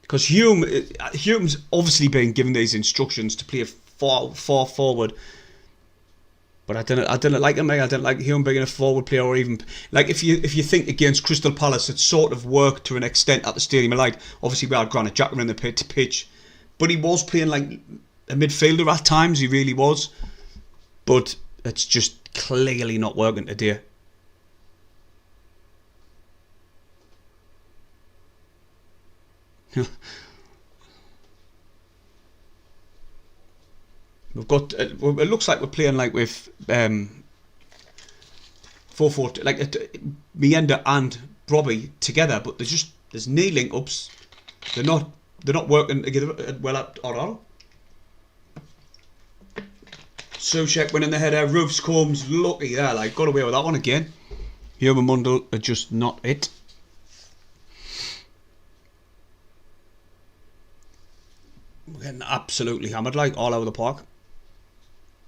Because Hume's obviously been given these instructions to play far forward, but I didn't like him. I didn't like Hume being a forward player, or even like if you think against Crystal Palace, it sort of worked to an extent at the Stadium of Light. Obviously, we had Granit Xhaka in the pitch, but he was playing like a midfielder at times. He really was, but it's just clearly not working today. We've got. It looks like we're playing like with 4-4, like Mienda and Brobby together, but there's no link ups. They're not working together well at all. Soucek winning the header. Roofs Combs lucky there, like got away with that one again. Hume and Mundle are just not it. We're getting absolutely hammered, like all over the park.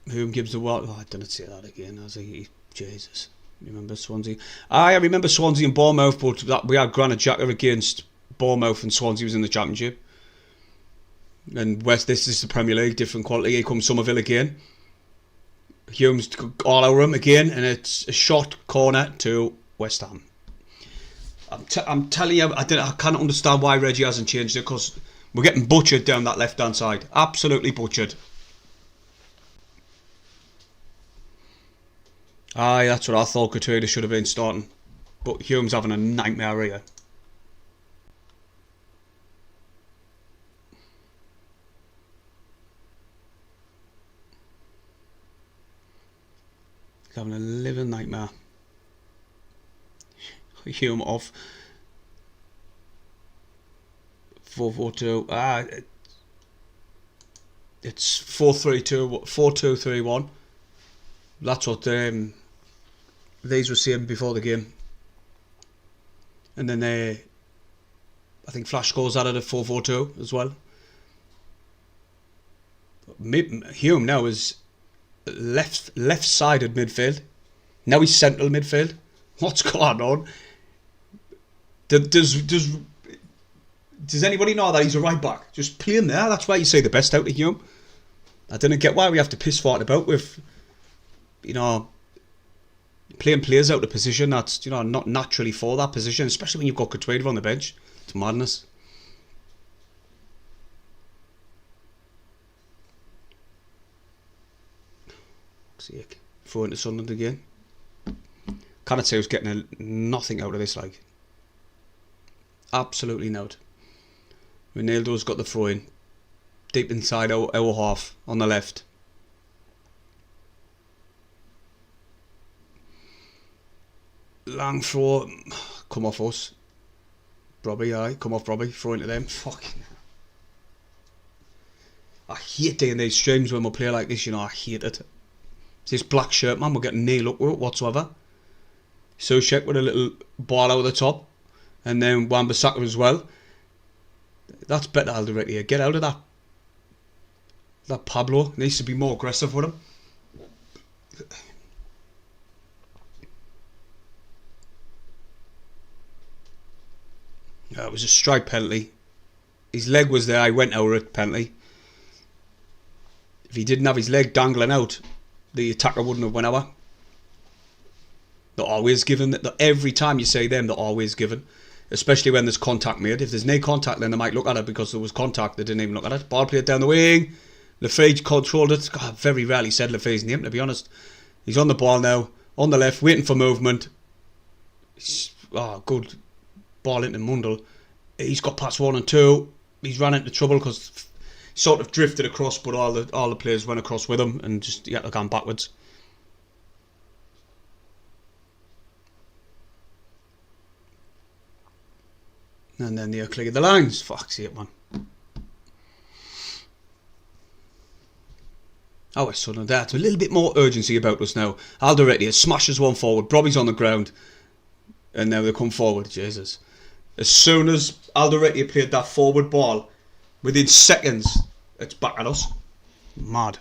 Hume gives the word. Oh, I didn't say that again. I was like, Jesus. Remember Swansea? I remember Swansea and Bournemouth, but we had Granit Xhaka against Bournemouth, and Swansea was in the Championship. And this is the Premier League, different quality. Here comes Somerville again. Hume's all over him again, and it's a short corner to West Ham. I'm telling you, I can't understand why Reggie hasn't changed it, because we're getting butchered down that left-hand side. Absolutely butchered. Aye, that's what I thought. Coutinho should have been starting, but Hume's having a nightmare here. He's having a living nightmare. Hume off. 4-4-2. It's 4-3-2, 4-2-3-1. That's what these were saying before the game. And then I think Flash scores out of the 4-4-2 as well. Hume now is left-sided midfield. Now he's central midfield. What's going on? Does anybody know that he's a right back? Just play him there. That's why you see the best out of Hume. I didn't get why we have to piss fart about with, playing players out of position that's, not naturally for that position, especially when you've got Coutinho on the bench. It's madness. Sake. Throw into Sunderland again. Cannot say who's getting nothing out of this, like. Absolutely not. Ronaldo's got the throw in. Deep inside our half on the left. Long throw. Come off us. Brobby, aye. Come off Brobby. Throw into them. Fucking. I hate doing these streams when we play like this, you know, I hate it. This black shirt, man, we're getting no luck with it whatsoever. So check with a little ball out of the top. And then Wan-Bissaka as well. That's better, Alderete. Get out of that. That Pablo needs to be more aggressive with him. It was a strike penalty. His leg was there. I went over it, penalty. If he didn't have his leg dangling out, the attacker wouldn't have went over. They're always given. Every time you say them, they're always given. Especially when there's contact made. If there's no contact, then they might look at it because there was contact. They didn't even look at it. Ball played down the wing. Lafayette controlled it. God, I've very rarely said Lafayette's name, to be honest. He's on the ball now. On the left, waiting for movement. Good ball into Mundell. He's got past 1 and 2. He's ran into trouble because sort of drifted across, but all the players went across with him and just had to go backwards. And then they're cleared the lines. Fuck's sake, man. Oh, it's Sunderland. That's a little bit more urgency about us now. Alderete smashes one forward. Brobby's on the ground. And now they come forward. Jesus. As soon as Alderete played that forward ball, within seconds, it's back at us. Mad.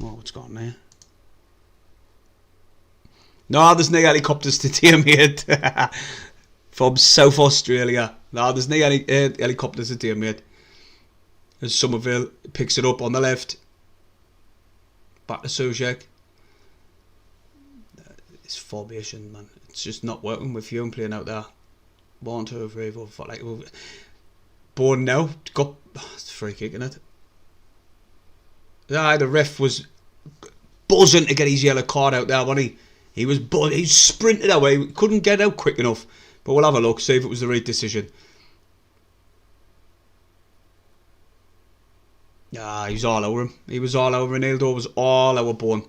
Oh, what's going on there? No, there's no helicopters to team mate. From South Australia. No, there's no helicopters to team mate. As Somerville picks it up on the left. Back to Soucek. This formation, man, it's just not working with Hume playing out there. 1, 2, 3, 4, 5. Like, Bourne now got it's a free kick, isn't it? Yeah, the ref was buzzing to get his yellow card out there, wasn't he? He was he sprinted away, he couldn't get out quick enough. But we'll have a look, see if it was the right decision. Ah, he was all over him. He was all over him. Nildo was all over Bourne.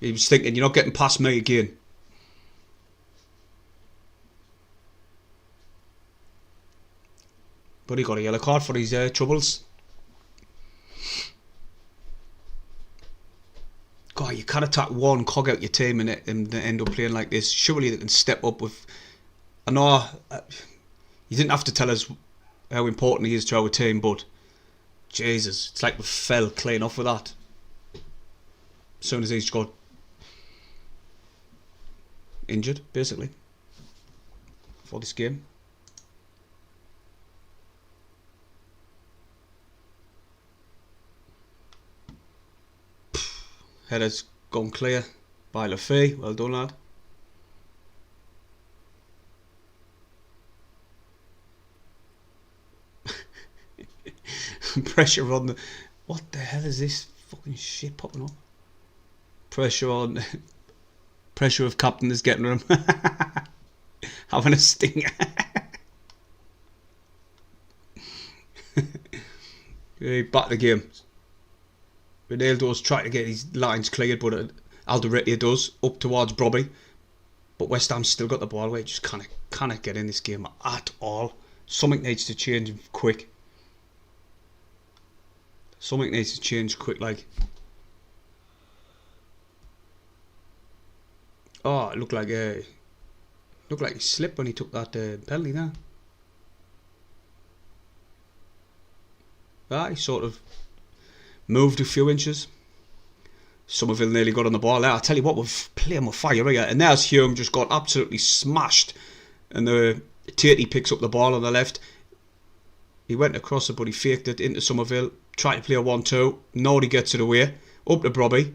He was thinking, you're not getting past me again. But he got a yellow card for his troubles. God, you can't attack one cog out your team and end up playing like this. Surely they can step up with... I know you didn't have to tell us how important he is to our team, but Jesus, it's like we fell clean off with that. As soon as he's got injured, basically, for this game. Header's gone clear by Lafay. Well done, lad. Pressure on the... What the hell is this fucking shit popping up? Pressure on... Pressure of captain is getting him. Having a stinger. Back the game. Ronaldo's trying to get his lines cleared, but Alderete does, up towards Brobby. But West Ham's still got the ball away. Just can't get in this game at all. Something needs to change quick. Something needs to change quick, like. Oh, it looked like he slipped when he took that penalty there. He sort of moved a few inches. Somerville nearly got on the ball there. I tell you what, we're playing with fire here. And there's Hume just got absolutely smashed. And the Tatey picks up the ball on the left. He went across it, but he faked it into Somerville. Tried to play a 1-2. Nobody gets it away. Up to Brobby.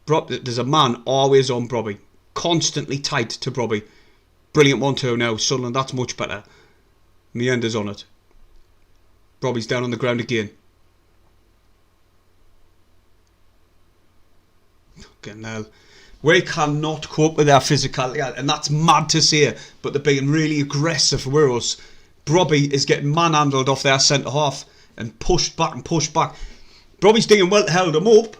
There's a man always on Brobby. Constantly tight to Brobby. Brilliant 1-2 now. Sunderland, that's much better. Meander's on it. Brobby's down on the ground again. Fucking hell. We cannot cope with our physicality, and that's mad to say, but they're being really aggressive for us. Brobby is getting manhandled off their centre half and pushed back and pushed back. Brobby's doing well to hold him up,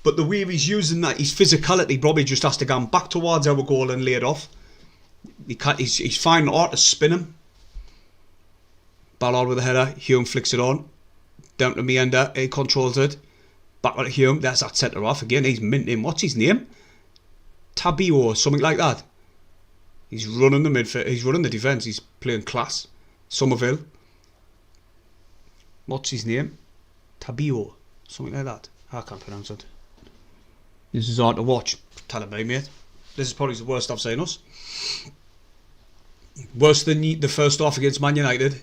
but the way he's using that, his physicality, Brobby just has to go back towards our goal and lay it off. He's finding art to spin him. Ballard with a header. Hume flicks it on. down to Meander. He controls it. Back on Hume. There's that centre off again. He's minting. What's his name? Tabio, something like that. He's running the midfield. He's running the defence. He's playing class. Somerville. What's his name? Tabio, something like that. I can't pronounce it. This is hard to watch. Tell me, mate. This is probably the worst I've seen us. Worse than the first half against Man United.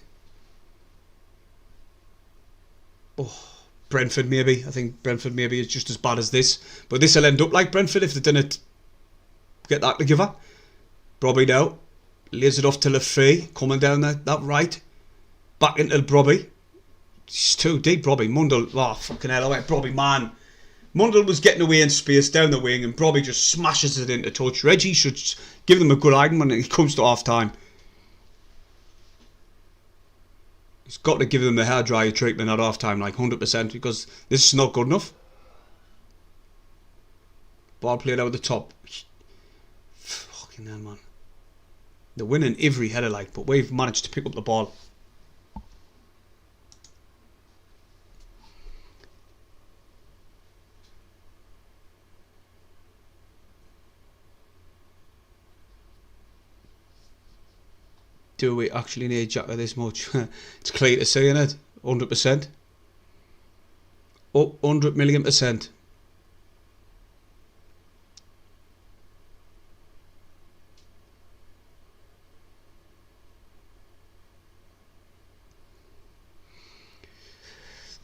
Oh, Brentford maybe. I think Brentford maybe is just as bad as this. But this will end up like Brentford if they didn't get that together. Brobby now. Lays it off to Lafay. Coming down that right. Back into Brobby. It's too deep, Brobby. Mundle. Oh, fucking hell. I went Brobby, man. Mundle was getting away in space down the wing and Brobby just smashes it into touch. Reggie should give them a good iron when it comes to half time. He's got to give them the hairdryer treatment at half time, like 100%, because this is not good enough. Ball played out the top. Fucking hell, man. They're winning every header, like, but we've managed to pick up the ball. Do we actually need Xhaka this much? It's clear to see, isn't it? 100%. Oh, 100 million %.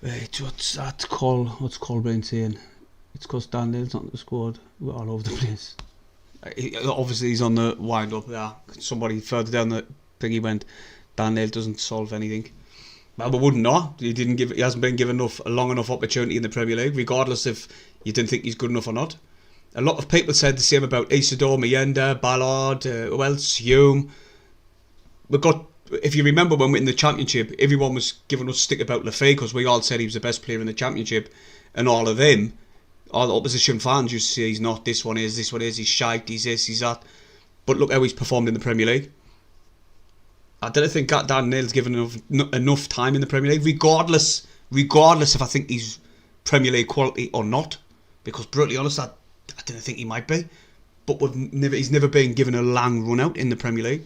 Wait, what's that call? What's Colburn saying? It's because Dan Neil's not in the squad. We're all over the place. Obviously, he's on the wind up there. Somebody further down the thing he went, Dan Neil doesn't solve anything. Well, we wouldn't know. He hasn't been given a long enough opportunity in the Premier League, regardless if you didn't think he's good enough or not. A lot of people said the same about Isidore, Meander, Ballard, who else? Hume. If you remember when we were in the Championship, everyone was giving us stick about Lafay because we all said he was the best player in the Championship, and all of them, all the opposition fans used to say he's not, this one is, he's shite, he's this, he's that. But look how he's performed in the Premier League. I don't think Dan Neil's given enough time in the Premier League, regardless if I think he's Premier League quality or not. Because brutally honest, I don't think he might be. But he's never been given a long run out in the Premier League.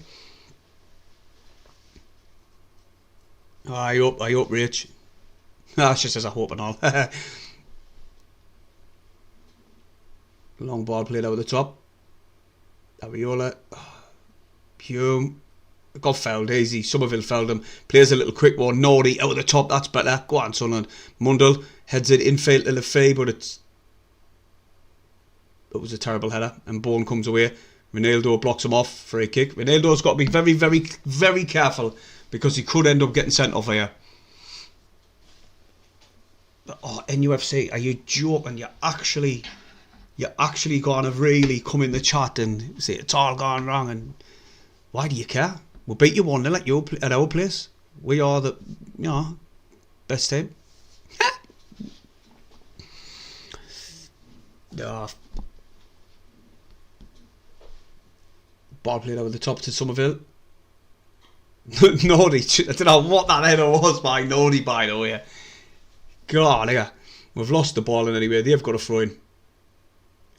I hope, Rich. She says I hope and all. Long ball played over the top. Aviola. Hume. Got fouled easy. Somerville fouled him. Plays a little quick one. Nordy out of the top. That's better. Go on, Sunderland. Mundle heads it infield to Lafay, but it was a terrible header. And Bourne comes away. Ronaldo blocks him off for a kick. Ronaldo's got to be very, very, very careful because he could end up getting sent off here. Oh, NUFC, are you joking? You're actually going to really come in the chat and say it's all gone wrong, and why do you care? We'll beat you 1-0 at our place. We are the best team. Ball played over the top to Somerville. Naughty. I don't know what that header was by Naughty, by the way. God, yeah. We've lost the ball in anyway. They've got a throw in.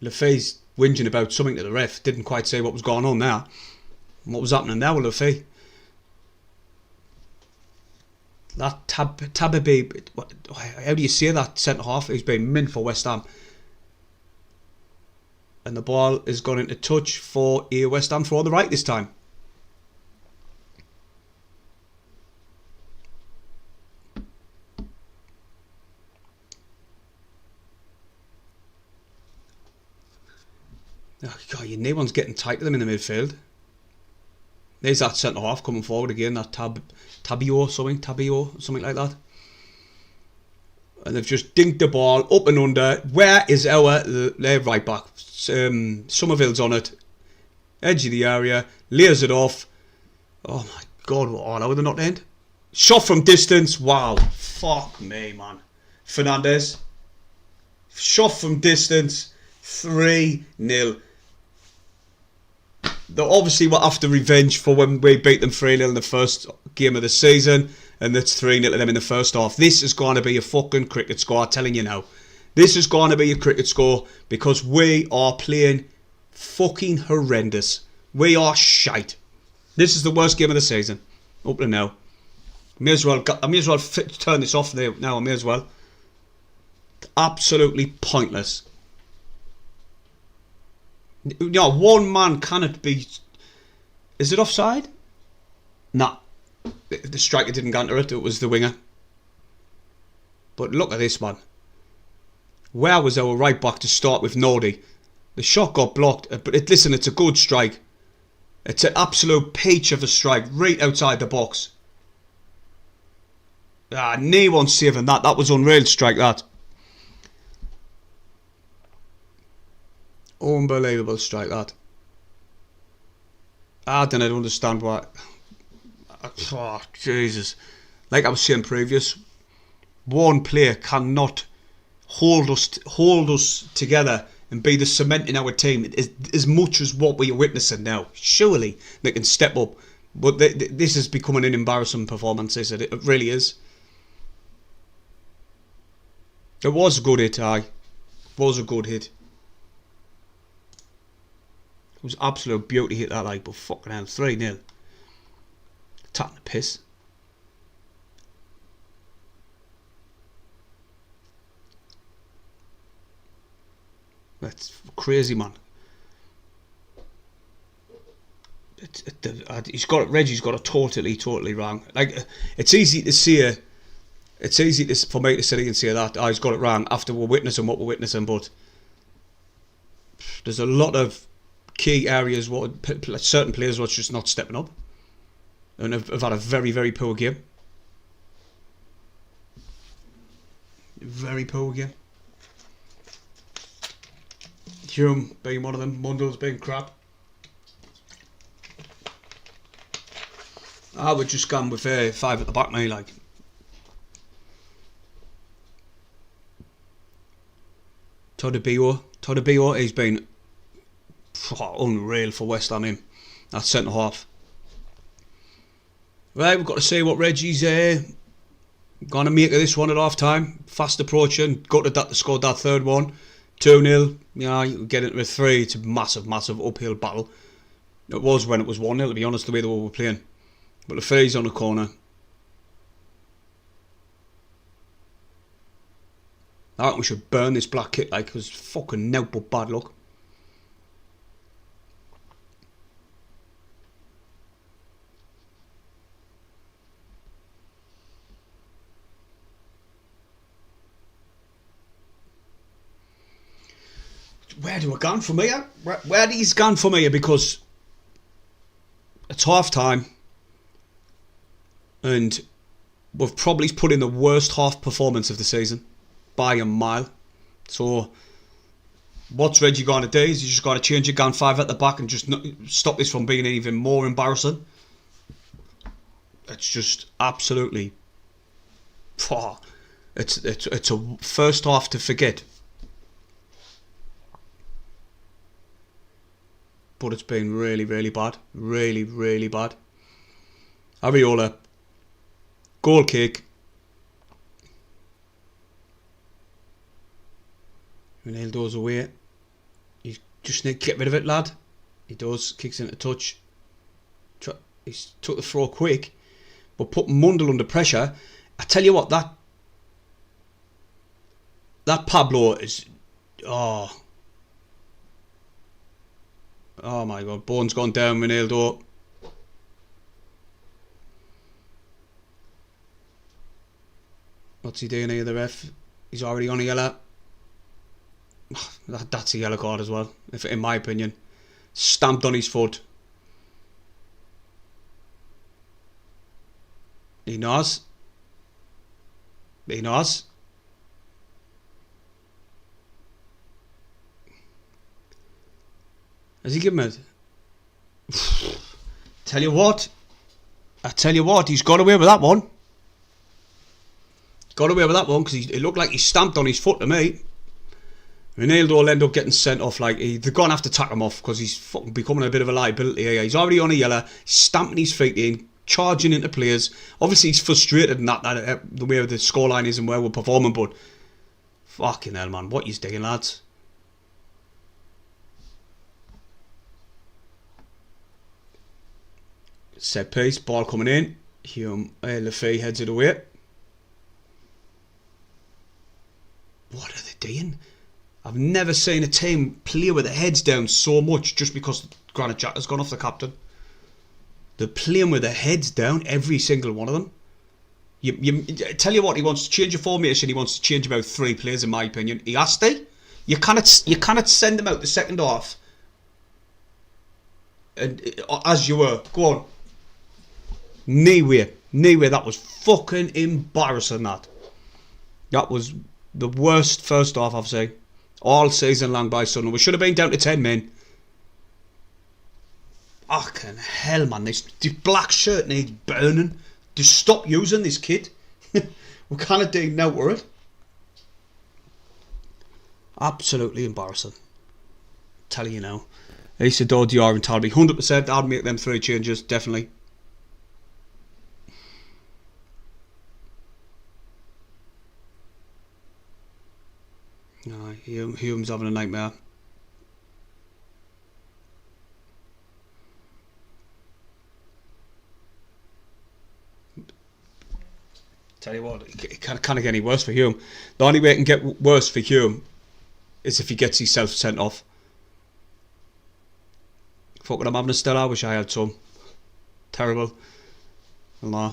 Lafay's whinging about something to the ref. Didn't quite say what was going on there. What was happening there with Lafay? That Tababy, how do you say that centre half? He's been mint for West Ham. And the ball is gone into touch for a West Ham throw on the right this time. Oh God, no one's getting tight to them in the midfield. There's that centre half coming forward again, that Tabio, something like that. And they've just dinked the ball up and under. Where is their right back? Somerville's on it. Edge of the area. Layers it off. Oh my God, what would they not end? Shot from distance. Wow. Fuck me, man. Fernandez. Shot from distance. 3-0. They obviously were after revenge for when we beat them 3-0 in the first game of the season. and it's 3-0 to them in the first half. This is going to be a fucking cricket score, I'm telling you now. This is going to be a cricket score because we are playing fucking horrendous. We are shite. This is the worst game of the season up to now. I may as well turn this off now. I may as well. Absolutely pointless. You know, one man cannot be. Is it offside? Nah. The striker didn't go under it. It was the winger. But look at this, man. Where was our right back to start with Nordy? The shot got blocked. But listen, it's a good strike. It's an absolute peach of a strike right outside the box. No one saving that. That was unreal strike, that. Unbelievable strike, that. I don't understand why. Oh, Jesus. Like I was saying previous, one player cannot hold us together and be the cement in our team as much as what we are witnessing now. Surely they can step up. But this is becoming an embarrassing performance, is it? It really is. It was a good hit, aye. It was a good hit. It was absolute beauty hit that, like, but fucking hell, 3-0. Taking the piss. That's crazy, man. Reggie's got it totally wrong. Like, it's easy to see for me to sit here and say that he's got it wrong after we're witnessing what we're witnessing, but there's a lot of key areas what certain players were just not stepping up and have had a very, very poor game. Very poor game. Hume being one of them, Mundell's being crap. I would just gone with 5 at the back, me, like. Todibio, he's been unreal for West Ham, him. That's centre half. Right, we've got to see what Reggie's going to make of this one at half time. Fast approaching, scored that third one. 2-0, you get into a 3, it's a massive uphill battle. It was when it was 1-0, to be honest, the way they were playing. But the free's on the corner. I think we should burn this black kit, like, because it's fucking no but bad luck. Where do I gone from here? Where do he's gone from here? Because it's half time and we've probably put in the worst half performance of the season by a mile. So what's Reggie going to do? Is he just going to change it, gone 5 at the back and just stop this from being even more embarrassing? It's just absolutely... It's a first half to forget. But it's been really, really bad. Really, really bad. Ariola. Goal kick. Ronaldo's away. You just need to get rid of it, lad. He does. Kicks into touch. He's took the throw quick. But put Mundell under pressure. I tell you what, that Pablo is... Oh my God, Bone's gone down, Ronaldo. What's he doing here, the ref? He's already on a yellow. That's a yellow card as well, in my opinion. Stamped on his foot. He knows. He knows. Has he given it? I tell you what, he's got away with that one. Got away with that one because it looked like he stamped on his foot to me. Ronaldo will end up getting sent off. Like they're going to have to tack him off because he's fucking becoming a bit of a liability here. He's already on a yellow, stamping his feet in, charging into players. Obviously, he's frustrated in that the way the scoreline is and where we're performing, but fucking hell, man, what he's doing, lads. Set piece, ball coming in. Hume, Lafay heads it away. What are they doing? I've never seen a team play with their heads down so much just because Granit Xhaka has gone off the captain. They're playing with their heads down, every single one of them. Tell you what, he wants to change a formation. He wants to change about 3 players, in my opinion. He has to. You cannot send him out the second half. And as you were, go on. No way, that was fucking embarrassing, that was the worst first half I've seen all season long by Sunderland. We should have been down to 10 men. Fucking hell, man, this black shirt needs burning. Just stop using this kid. We kind of doing now with it. Absolutely embarrassing. Tell you now. Isidore, Diarra and Talby, 100%. I'd make them 3 changes, definitely. No, Hume's having a nightmare. Tell you what, it can't get any worse for Hume. The only way it can get worse for Hume is if he gets himself sent off. Fucking, I'm having a still. I wish I had some. Terrible. Nah.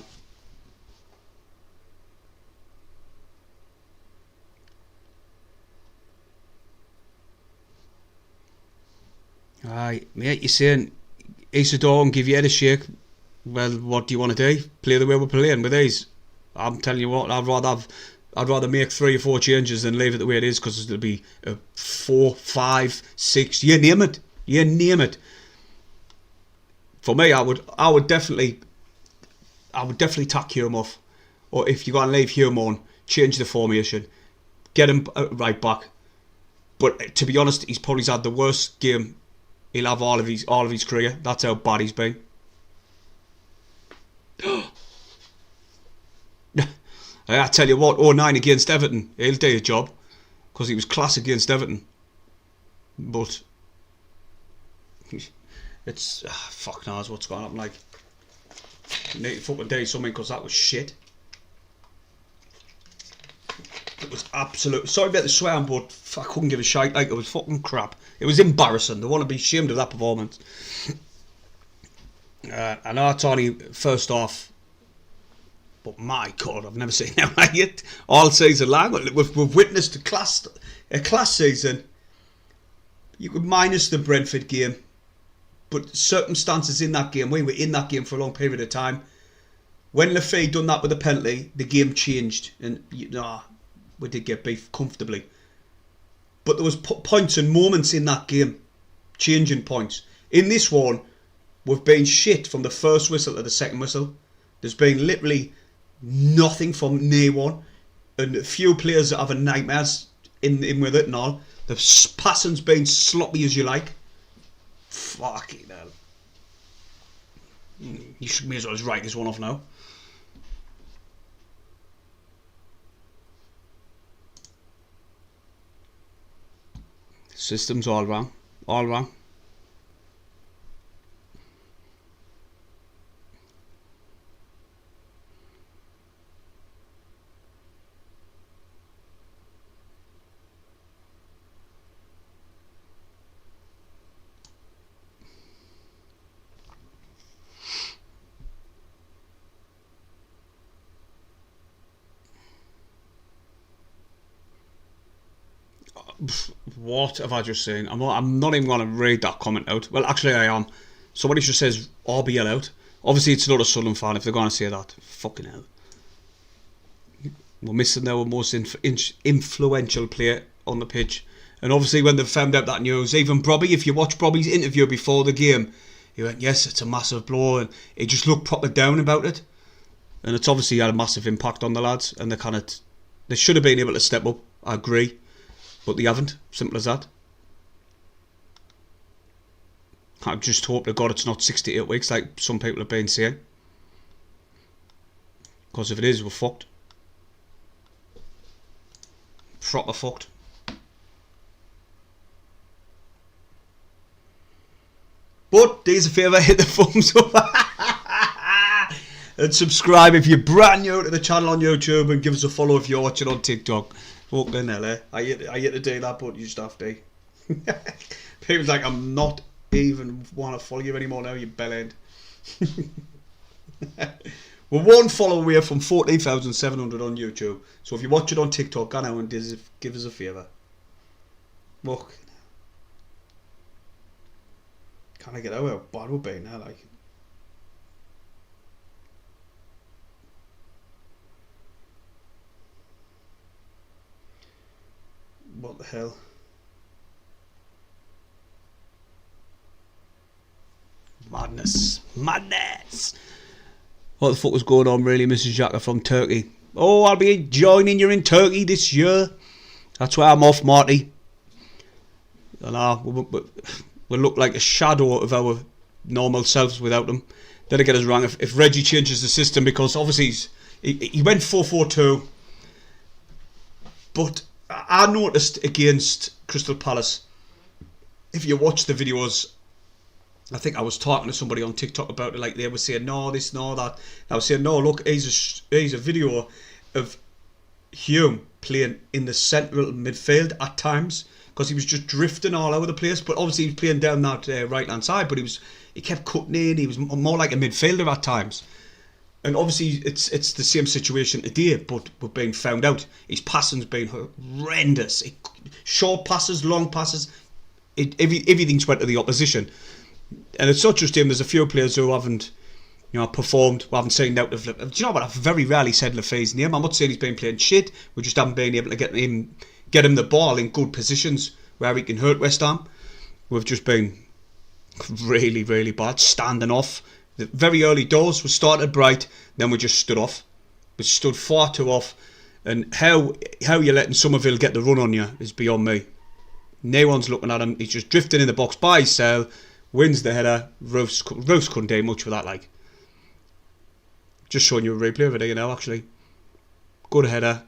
Aye, mate, you're saying Isidore and give your head a shake. Well, what do you want to do? Play the way we're playing with these. I'm telling you what, I'd rather make 3 or 4 changes than leave it the way it is, because it'll be 4, 5, 6. You name it. For me, I would definitely tack Hume off, or if you're going to leave Hume on, change the formation, get him right back. But to be honest, he's probably had the worst game he'll have all of his career. That's how bad he's been. I tell you what, 0-9 against Everton, he'll do his job, because he was class against Everton. But it's fuck knows what's going on. Like, you need to fucking do something, because that was shit. It was absolute. Sorry about the swearing, but I couldn't give a shite. Like, it was fucking crap. It was embarrassing. They want to be ashamed of that performance. I know it's only first off, but my God, I've never seen how like it all season long. We've witnessed a class season. You could minus the Brentford game, but circumstances in that game, we were in that game for a long period of time. When Lafay done that with a penalty, the game changed, and we did get beef comfortably. But there was points and moments in that game, changing points. In this one, we've been shit from the first whistle to the second whistle. There's been literally nothing from no one, and a few players that have nightmares in with it and all. The passing's been sloppy as you like. Fucking hell. You should may as well just write this one off now. System's all wrong. All wrong. What have I just seen? I'm not even going to read that comment out. Well, actually I am. Somebody just says RBL out. Obviously it's not a Sunderland fan if they're going to say that. Fucking hell. We're missing our most influential player on the pitch. And obviously when they found out that news, even Brobby, if you watch Brobby's interview before the game, he went, yes, it's a massive blow, and he just looked proper down about it. And it's obviously had a massive impact on the lads, and they should have been able to step up, I agree. But they haven't. Simple as that. I just hope to God it's not 6 to 8 weeks like some people have been saying. Because if it is, we're fucked. Proper fucked. But do us a favour, hit the thumbs up and subscribe if you're brand new to the channel on YouTube, and give us a follow if you're watching on TikTok. Fucking hell, eh? I hate to do that, but you just have to. People's like, I'm not even want to follow you anymore now, you bellend. We're one follower away from 14,700 on YouTube. So if you watch it on TikTok, go now and give us a favour. Look. Can't I get out how bad we're being now, like. What the hell? Madness. Madness! What the fuck was going on really, Mrs. Jacka from Turkey? Oh, I'll be joining you in Turkey this year. That's where I'm off, Marty. And we'll look like a shadow of our normal selves without them. That'll get us wrong if Reggie changes the system, because obviously he went 4-4-2. But I noticed against Crystal Palace, if you watch the videos, I think I was talking to somebody on TikTok about it, like they were saying, no, this, no, that. I was saying, no, look, here's a video of Hume playing in the central midfield at times, because he was just drifting all over the place. But obviously he was playing down that right-hand side, but he kept cutting in. He was more like a midfielder at times. And obviously it's the same situation today, but we're being found out. His passing's been horrendous. Short passes, long passes, everything's went to the opposition. And it's not just him. There's a few players who haven't, performed. We haven't seen out of. Do you know what? I've very rarely said Lafay's name. I'm not saying he's been playing shit. We just haven't been able to get him the ball in good positions where he can hurt West Ham. We've just been really, really bad. Standing off. The very early doors we started bright, then we just stood off. We stood far too off. And how you're letting Somerville get the run on you is beyond me. No one's looking at him. He's just drifting in the box by himself. Wins the header. Roofs couldn't do much with that, like. Just showing you a replay of it, actually. Good header.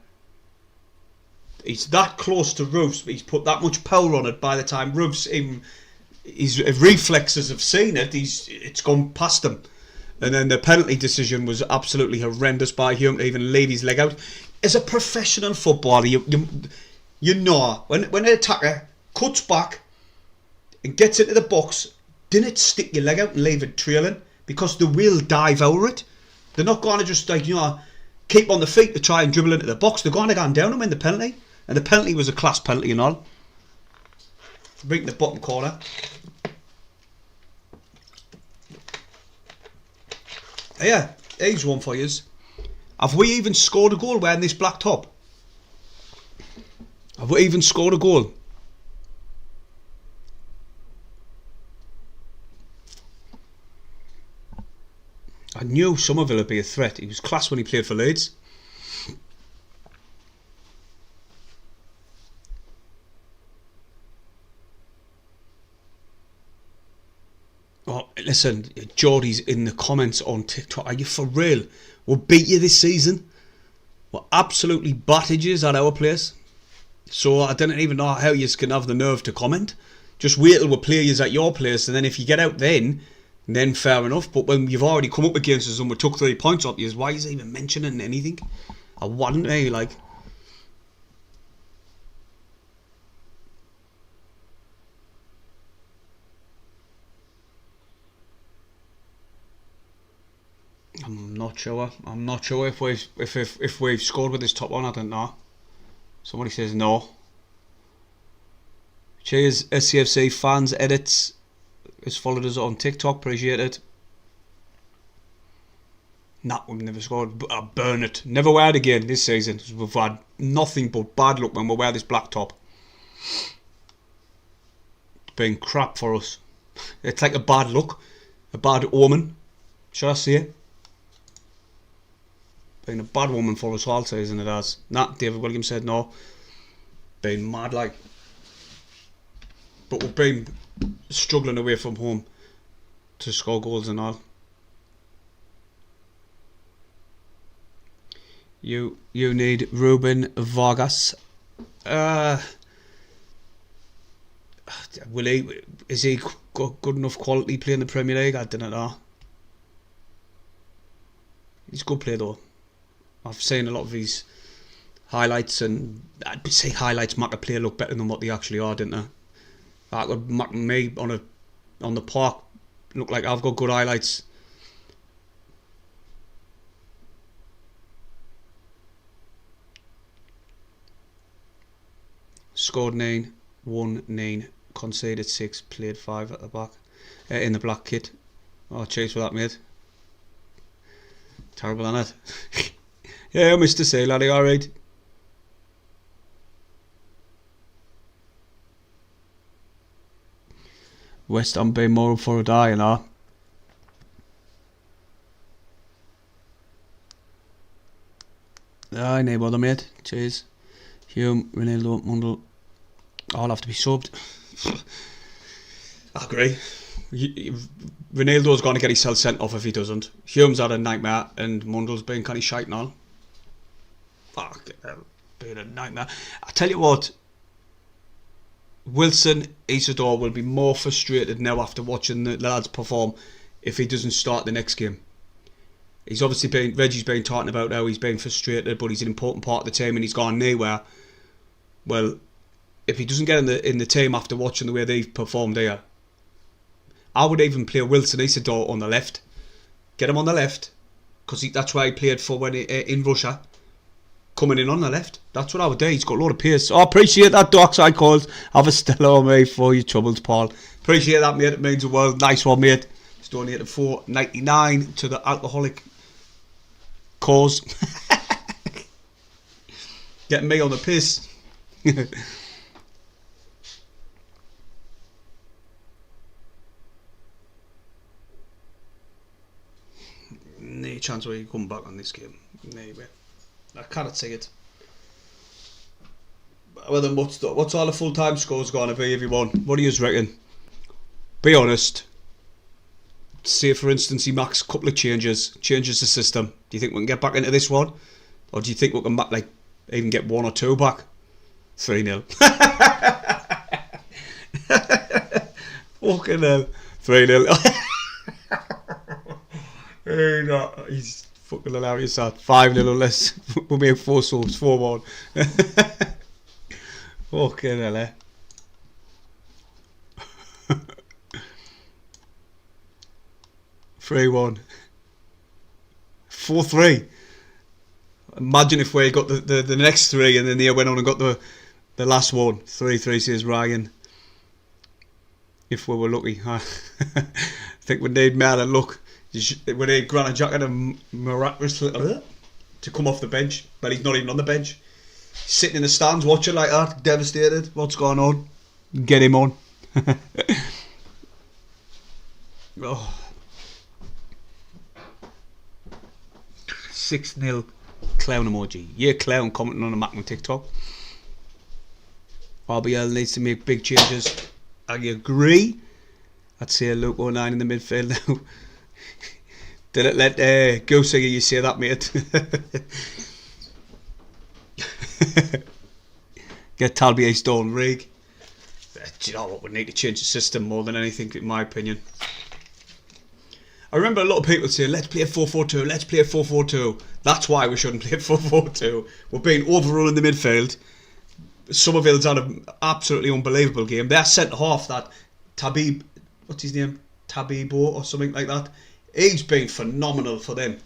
He's that close to Roofs, but he's put that much power on it by the time Roofs, his reflexes have seen it, it's gone past him. And then the penalty decision was absolutely horrendous by Hume to even leave his leg out. As a professional footballer, you know, when an attacker cuts back and gets into the box, didn't stick your leg out and leave it trailing, because they will dive over it. They're not going to just keep on the feet to try and dribble into the box. They're going to go down and win the penalty. And the penalty was a class penalty and all. Right in the bottom corner. Yeah, here's one for yous. Have we even scored a goal wearing this black top? Have we even scored a goal? I knew Somerville would be a threat. He was class when he played for Leeds. Oh, listen, Geordie's in the comments on TikTok. Are you for real? We'll beat you this season. We're absolutely battered yous at our place. So I don't even know how you can have the nerve to comment. Just wait till we play yous at your place, and then if you get out then fair enough. But when you've already come up against us and we took 3 points off yous, why is he even mentioning anything? I wouldn't, like. I'm not sure if we've scored with this top one. I don't know. Somebody says no. Cheers, SCFC fans. Edits has followed us on TikTok. Appreciate it. Nah, we've never scored. Burn it. Never wear it again this season. We've had nothing but bad luck when we wear this black top. It's been crap for us. It's like a bad luck, a bad omen. Should I say it? Been a bad woman for us all season, it has. Nah, David Williams said no. Been mad like. But we've been struggling away from home to score goals and all. You need Ruben Vargas. Is he got good enough quality playing the Premier League? I don't know. He's a good player though. I've seen a lot of his highlights, and I'd say highlights make a player look better than what they actually are, didn't they? That would make me on the park look like I've got good highlights. Scored 9, won 9, conceded 6, played 5 at the back. In the black kit. Oh, cheers for that, mate. Terrible, isn't it? Yeah, Mr. Say, laddie, alright. West Ham being moral for a die, you know. Aye, no bother, mate. Cheers. Hume, Ronaldo, Mundle. All have to be subbed. I agree. Ronaldo's going to get himself sent off if he doesn't. Hume's had a nightmare, and Mundle's been kind of shite now. Fuck, been a nightmare. I tell you what, Wilson Isidore will be more frustrated now after watching the lads perform if he doesn't start the next game. He's obviously been, Reggie's been talking about how he's been frustrated, but he's an important part of the team and he's gone nowhere. Well, if he doesn't get in the team after watching the way they've performed here, I would even play Wilson Isidore on the left. Get him on the left, because that's where he played for when in Russia. Coming in on the left. That's what I would do. He's got a lot of pace. Oh, appreciate that, Dockside calls. Have a Stella on me for your troubles, Paul. Appreciate that, mate. It means the world. Nice one, mate. It's donated $4.99 to the alcoholic cause. Getting me on the piss. No chance where you come back on this game. No way. I cannot see it. Well then, what's all the full time scores going to be, everyone? What do you reckon? Be honest. Say for instance he makes a couple of changes the system. Do you think we can get back into this one? Or do you think we can back, even get 1 or 2 back? 3-0. Fucking hell. 3-0. He's fucking hilarious. 5-0 less. We'll make 4 subs. 4-1. Fucking hell, eh? Three 1. 4-3. Imagine if we got the next 3 and then they went on and got the last one. 3-3 says Ryan. If we were lucky. I think we need more than luck. We need Granit Xhaka miraculously to come off the bench, but he's not even on the bench. Sitting in the stands watching like that, devastated. What's going on? Get him on. Oh. 6-0 clown emoji. Yeah, clown commenting on the Mac on TikTok. RBL needs to make big changes. I agree. I'd say Luke 09 in the midfield now. Didn't let Goosey you say that, mate. Get Talbier Stone Rig. Do you know what? We need to change the system more than anything, in my opinion. I remember a lot of people saying, let's play a 4-4-2, let's play a 4-4-2. That's why we shouldn't play a 4-4-2. We're being overrun in the midfield. Somerville's had an absolutely unbelievable game. Their centre half, that Tabib, what's his name? Tabibo or something like that. He's been phenomenal for them.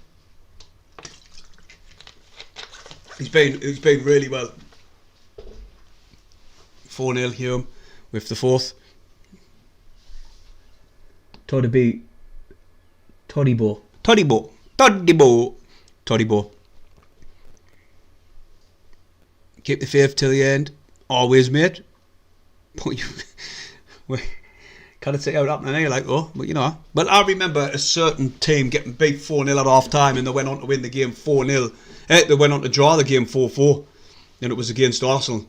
He's been really well. 4-0 Hume with the 4th. Todibo. Keep the faith till the end. Always, mate. But you, can't say how it happened here, though. But you know. Well, I remember a certain team getting beat 4-0 at half time, and they went on to win the game 4-0. They went on to draw the game 4-4, and it was against Arsenal.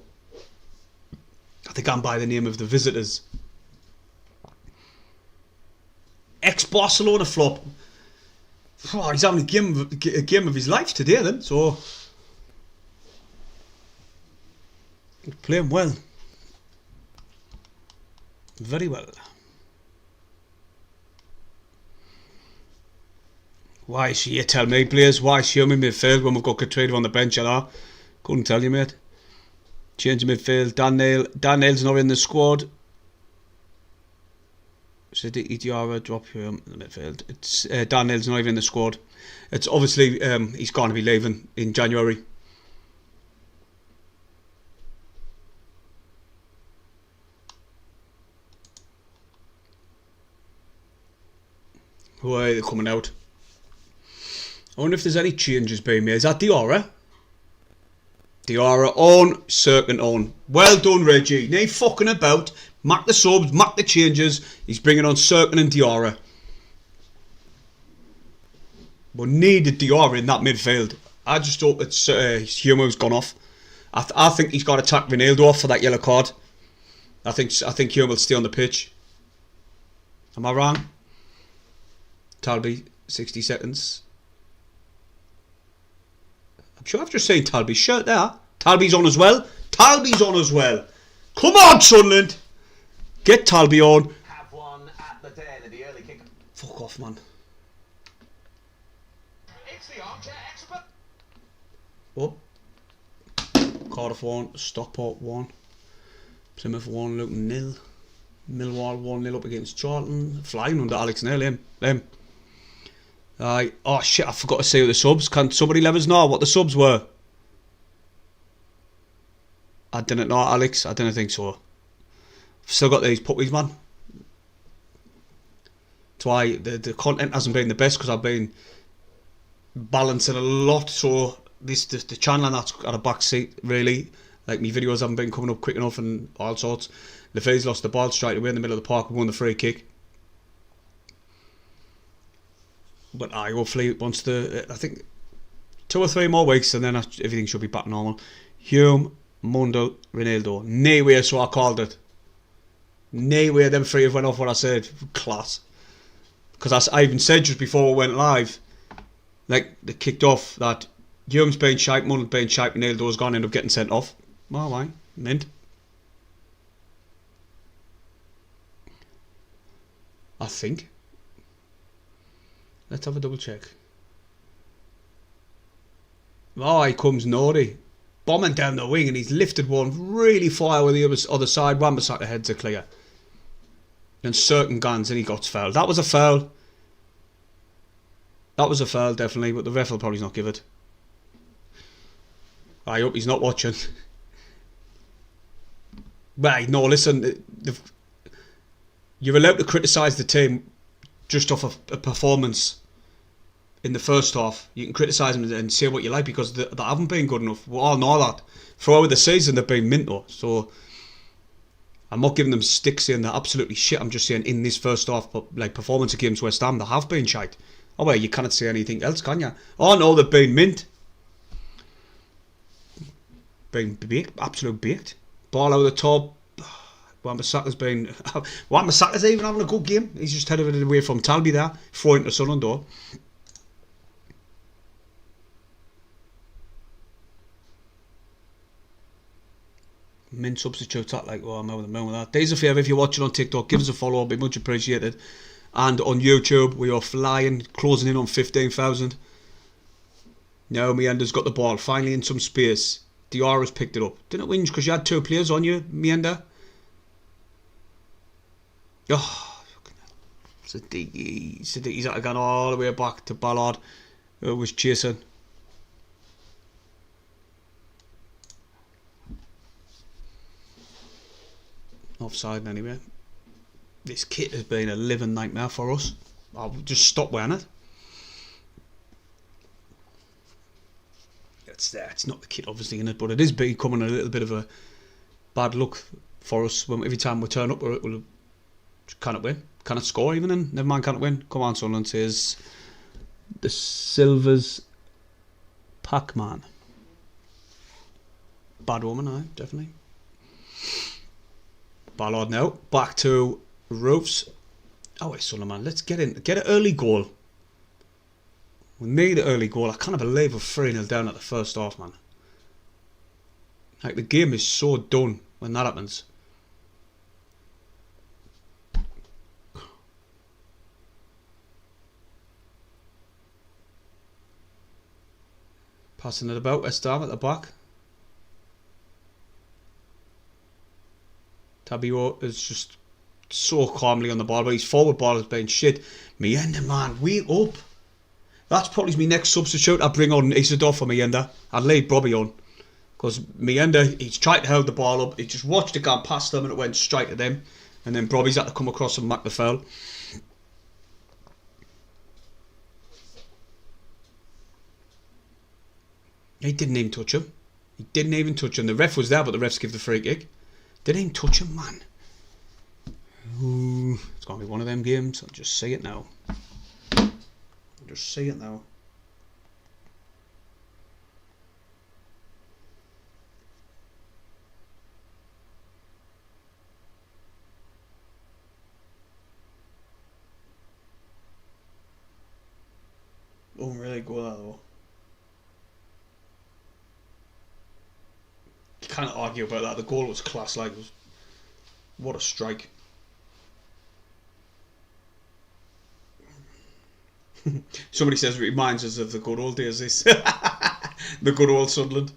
I think I'm by the name of the Visitors. Ex-Barcelona flop. Oh, he's having a game of his life today, then. So Playing well. Very well. Why is she here? Tell me, Blaze. Why is she on midfield when we've got Katrina on the bench? Couldn't tell you, mate. Change of midfield. Dan Nail's not in the squad. So the Diarra drop here in the midfield. It's Dan Nail's not even in the squad. It's obviously he's going to be leaving in January. Who are they coming out? I wonder if there's any changes being made. Is that Diarra? Diarra on, Cirkin on. Well done, Reggie. No fucking about. Mark the subs, mark the changes. He's bringing on Cirkin and Diarra. We needed Diarra in that midfield. I just hope it's Humo's gone off. I think he's got to attack Ronaldo off for that yellow card. I think Humo will stay on the pitch. Am I wrong? Talby, 60 seconds. I'm sure I've just seen Talby's shirt there. Talby's on as well. Talby's on as well. Come on, Sunderland. Get Talby on.
Have one at the den of the early kick.
Fuck off, man.
It's the armchair expert.
What? Cardiff 1, Stockport 1, Plymouth 1, Luton 0, Millwall 1-0 up against Charlton. Flying under Alex Neil, them. Oh shit, I forgot to say the subs. Can somebody let us know what the subs were? I didn't know, Alex. I didn't think so. I've still got these puppies, man. That's why the content hasn't been the best, because I've been balancing a lot. So the channel and that's at a back seat, really. Like, my videos haven't been coming up quick enough and all sorts. LeFay's lost the ball straight away in the middle of the park. We won the free kick. But hopefully once I think 2 or 3 more weeks, and then everything should be back normal. Hume, Mundell, Ronaldo. Nowhere, so I called it. Nowhere, them 3 have went off what I said. Class. Because I even said just before we went live, like, they kicked off, that Hume's been shite, Mundell's been shite, Ronaldo's gone, end up getting sent off. Well, why? Mint. I think. Let's have a double check. Oh, here comes Nori. Bombing down the wing, and he's lifted one really far with the other side. Wan-Bissaka heads are clear. And certain guns, and he got fouled. That was a foul. That was a foul, definitely, but the ref will probably not give it. I hope he's not watching. Right, no, listen. You're allowed to criticise the team just off a performance in the first half. You can criticise them and say what you like, because they haven't been good enough. We all know that. Throughout the season they've been mint though. So I'm not giving them sticks saying they're absolutely shit. I'm just saying in this first half, like, performance against West Ham, they have been shite. Oh well, you cannot say anything else, can you? Oh no, they've been mint. Been baked, absolute baked. Ball out of the top. Wan-Bissaka's even having a good game. He's just headed it away from Talby there, throwing to Sunderland though. Mint substitute that, like, oh, I'm out of the moon with that. Days a favour if you're watching on TikTok, give us a follow, it'll be much appreciated. And on YouTube, we are flying, closing in on 15,000. Now Mienda's got the ball, finally in some space. Diarra's picked it up. Didn't whinge because you had 2 players on you, Mienda. Oh, Siddiqui's had to go all the way back to Ballard, who was chasing. Offside anyway. This kit has been a living nightmare for us. I'll just stop wearing it. It's not the kit obviously in it, but it is becoming a little bit of a bad look for us. Every time we turn up, we'll cannot win, cannot score even, and never mind cannot win. Come on, Sunderland, says the Silvers Pac-Man. Bad woman, aye, definitely. Ballard now, back to Roofs. Oh wait, Sunderland, let's get an early goal. We need an early goal. I can't believe we're 3-0 down at the first half, man. Like, the game is so done when that happens. Passing it about, West Ham at the back. Tabio is just so calmly on the ball, but his forward ball has been shit. Mienda, man, wake up. That's probably my next substitute. I bring on Isidore for Mienda. I'd leave Brobby on. Because Mienda, he's tried to hold the ball up. He just watched it go past them and it went straight to them. And then Brobby's had to come across and mark the foul. He didn't even touch him. He didn't even touch him. The ref was there, but the refs give the free kick. Didn't even touch him, man. Ooh, it's going to be one of them games. I'll just see it now. Just see it now. Don't really go that though. You can't argue about that. The goal was class. Like, what a strike. Somebody says it reminds us of the good old days. This the good old Sunderland.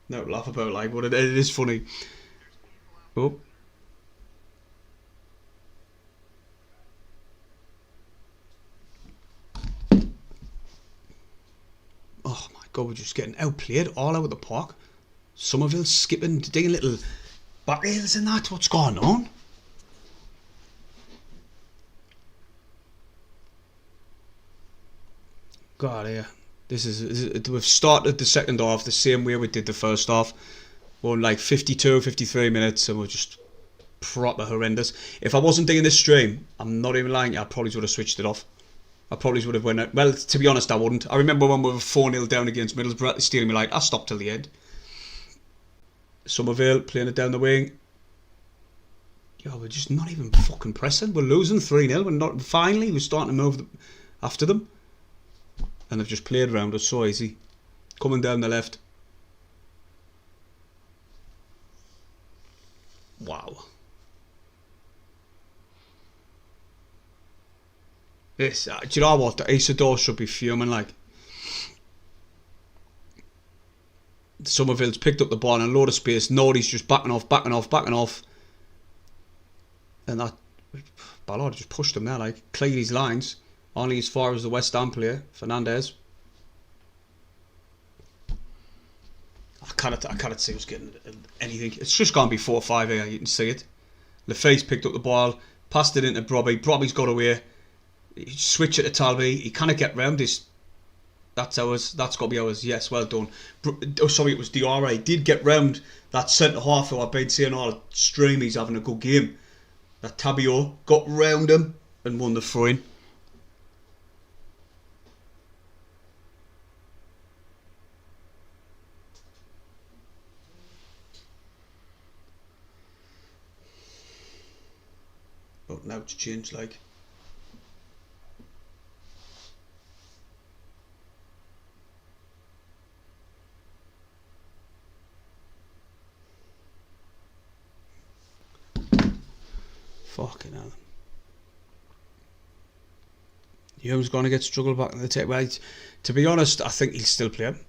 No, laugh about like, but it is funny. Oh. Oh my God, we're just getting outplayed all over the park. Somerville skipping, digging little back heels and that. What's going on? God, yeah. We've started the second half the same way we did the first half. We're like 52, 53 minutes and we're just proper horrendous. If I wasn't doing this stream, I'm not even lying, I probably would have switched it off. I probably would have went out. Well, to be honest, I wouldn't. I remember when we were 4-0 down against Middlesbrough at the Stadium, I stopped till the end. Somerville playing it down the wing. Yo, we're just not even fucking pressing. We're losing 3-0. We're not. Finally, we're starting to move after them. And they've just played around us so easy. Coming down the left. Wow. This, do you know what? The Isidore should be fuming like. Somerville's picked up the ball in a load of space. Nordy's just backing off. And that Ballard just pushed him there, like, cleared his lines. Only as far as the West Ham player, Fernandez. I can't see us getting anything. It's just going to be 4-5 here, you can see it. LaFace picked up the ball, passed it into Brobby. Brobby's got away. He switched it to Talby. He can't get round this. That's ours. That's got to be ours. Yes, well done. Oh, sorry, it was Diarra. He did get round that centre half who I've been saying all stream. He's having a good game. That Tabio got round him and won the throw-in. But now it's changed, like. Fucking hell. Hume's going to get struggled back in the tape. Well, to be honest, I think he'll still play him.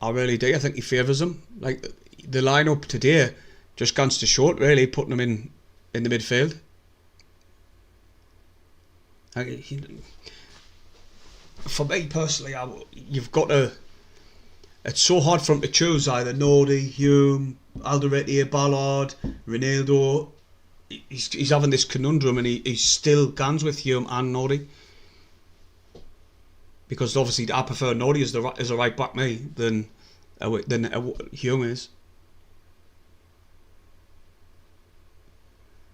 I really do. I think he favours him. Like, the lineup today just gone to short, really, putting him in the midfield. For me personally, you've got to. It's so hard for him to choose either Nordy, Hume, Alderete, Ballard, Ronaldo. He's having this conundrum, and he still guns with Hume and Nordy. Because obviously, I prefer Nordy as a right back me than Hume is.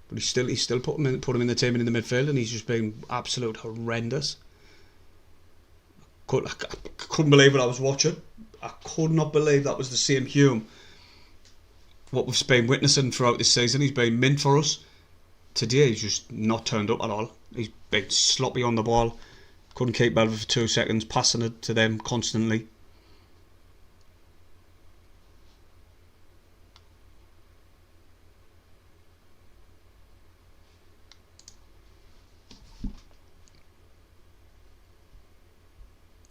But he still put him in the team and in the midfield, and he's just been absolute horrendous. I couldn't believe what I was watching. I could not believe that was the same Hume. What we've been witnessing throughout this season, he's been mint for us. Today he's just not turned up at all. He's been sloppy on the ball. Couldn't keep Belver for 2 seconds, passing it to them constantly.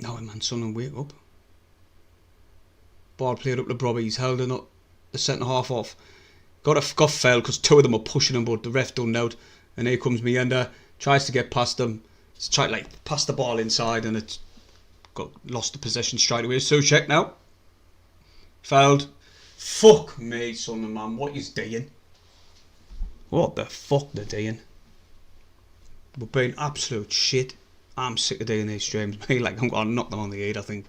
Now, man, Sunderland, wake up. Ball played up to Brobby. He's held the centre half off. Got fouled because two of them were pushing him, but the ref done out. And here comes Meander. Tries to get past them. He's tried like pass the ball inside, and it's lost the possession straight away. So check now. Fouled. Fuck me, Sunderland, man. What is doing? What the fuck they're doing? We're being absolute shit. I'm sick of doing these streams, mate. Like, I'm gonna knock them on the head, I think.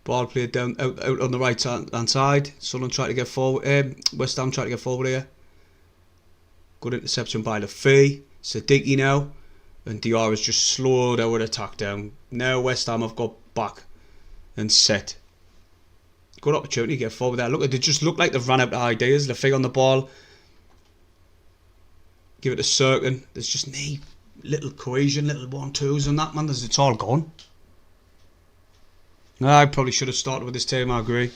Ball played down out on the right hand side. Sunderland trying to get forward. West Ham trying to get forward here. Good interception by Lafay. Siddiqui now. And Diarra's just slowed our attack down. Now West Ham have got back and set. Good opportunity to get forward there. Look, they just look like they've ran out of ideas. Lafay on the ball. Give it to Cirkin. There's just no little cohesion, little 1-2s and that, man. It's all gone. I probably should have started with this team, I agree.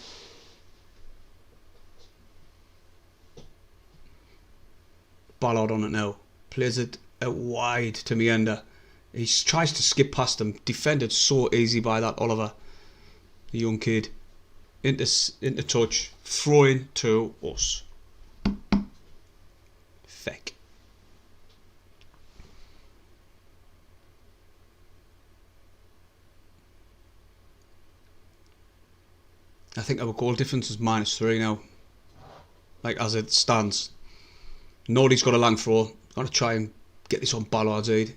Ballard on it now. Plays it out wide to Meander. He tries to skip past him. Defended so easy by that Oliver. The young kid. Into touch. Throwing to us. Feck. I think our goal difference is -3 now. Like, as it stands. Nobody's got a long throw. Got to try and get this on Ballard's head.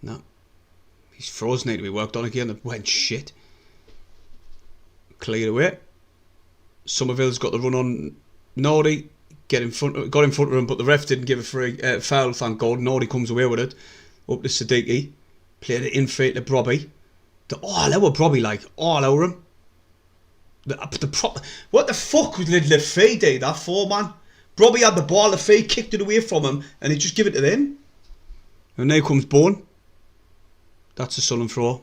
No. His throws need to be worked on again. It went shit. Cleared away. Somerville's got the run on Nordy. Got in front of him, but the ref didn't give a free foul, thank God. Nordy comes away with it. Up to Siddiqui. Played it in front to Brobby. All over Brobby, like, all over him. What the fuck did Lafay do that for, man? Brobby had the ball, Lafay kicked it away from him, and he just give it to them. And now comes Bourne. That's a Sunderland throw.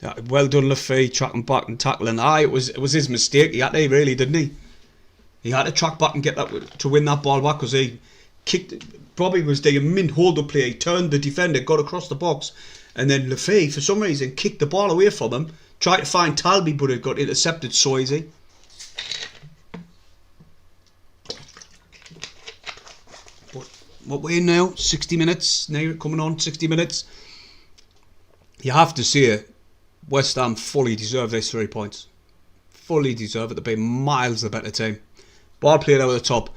Yeah, well done, Lafay, tracking back and tackling. It was his mistake. He had to, really, didn't he? He had to track back and get that to win that ball back, because he kicked it. Brobby was doing mint hold-up play. He turned the defender, got across the box, and then Lafay, for some reason, kicked the ball away from him. Tried to find Talby, but it got intercepted so easy. But what we're in now, 60 minutes. Now coming on 60 minutes. You have to say, West Ham fully deserve these 3 points. Fully deserve it. They've been miles the better team. Ball played out of the top.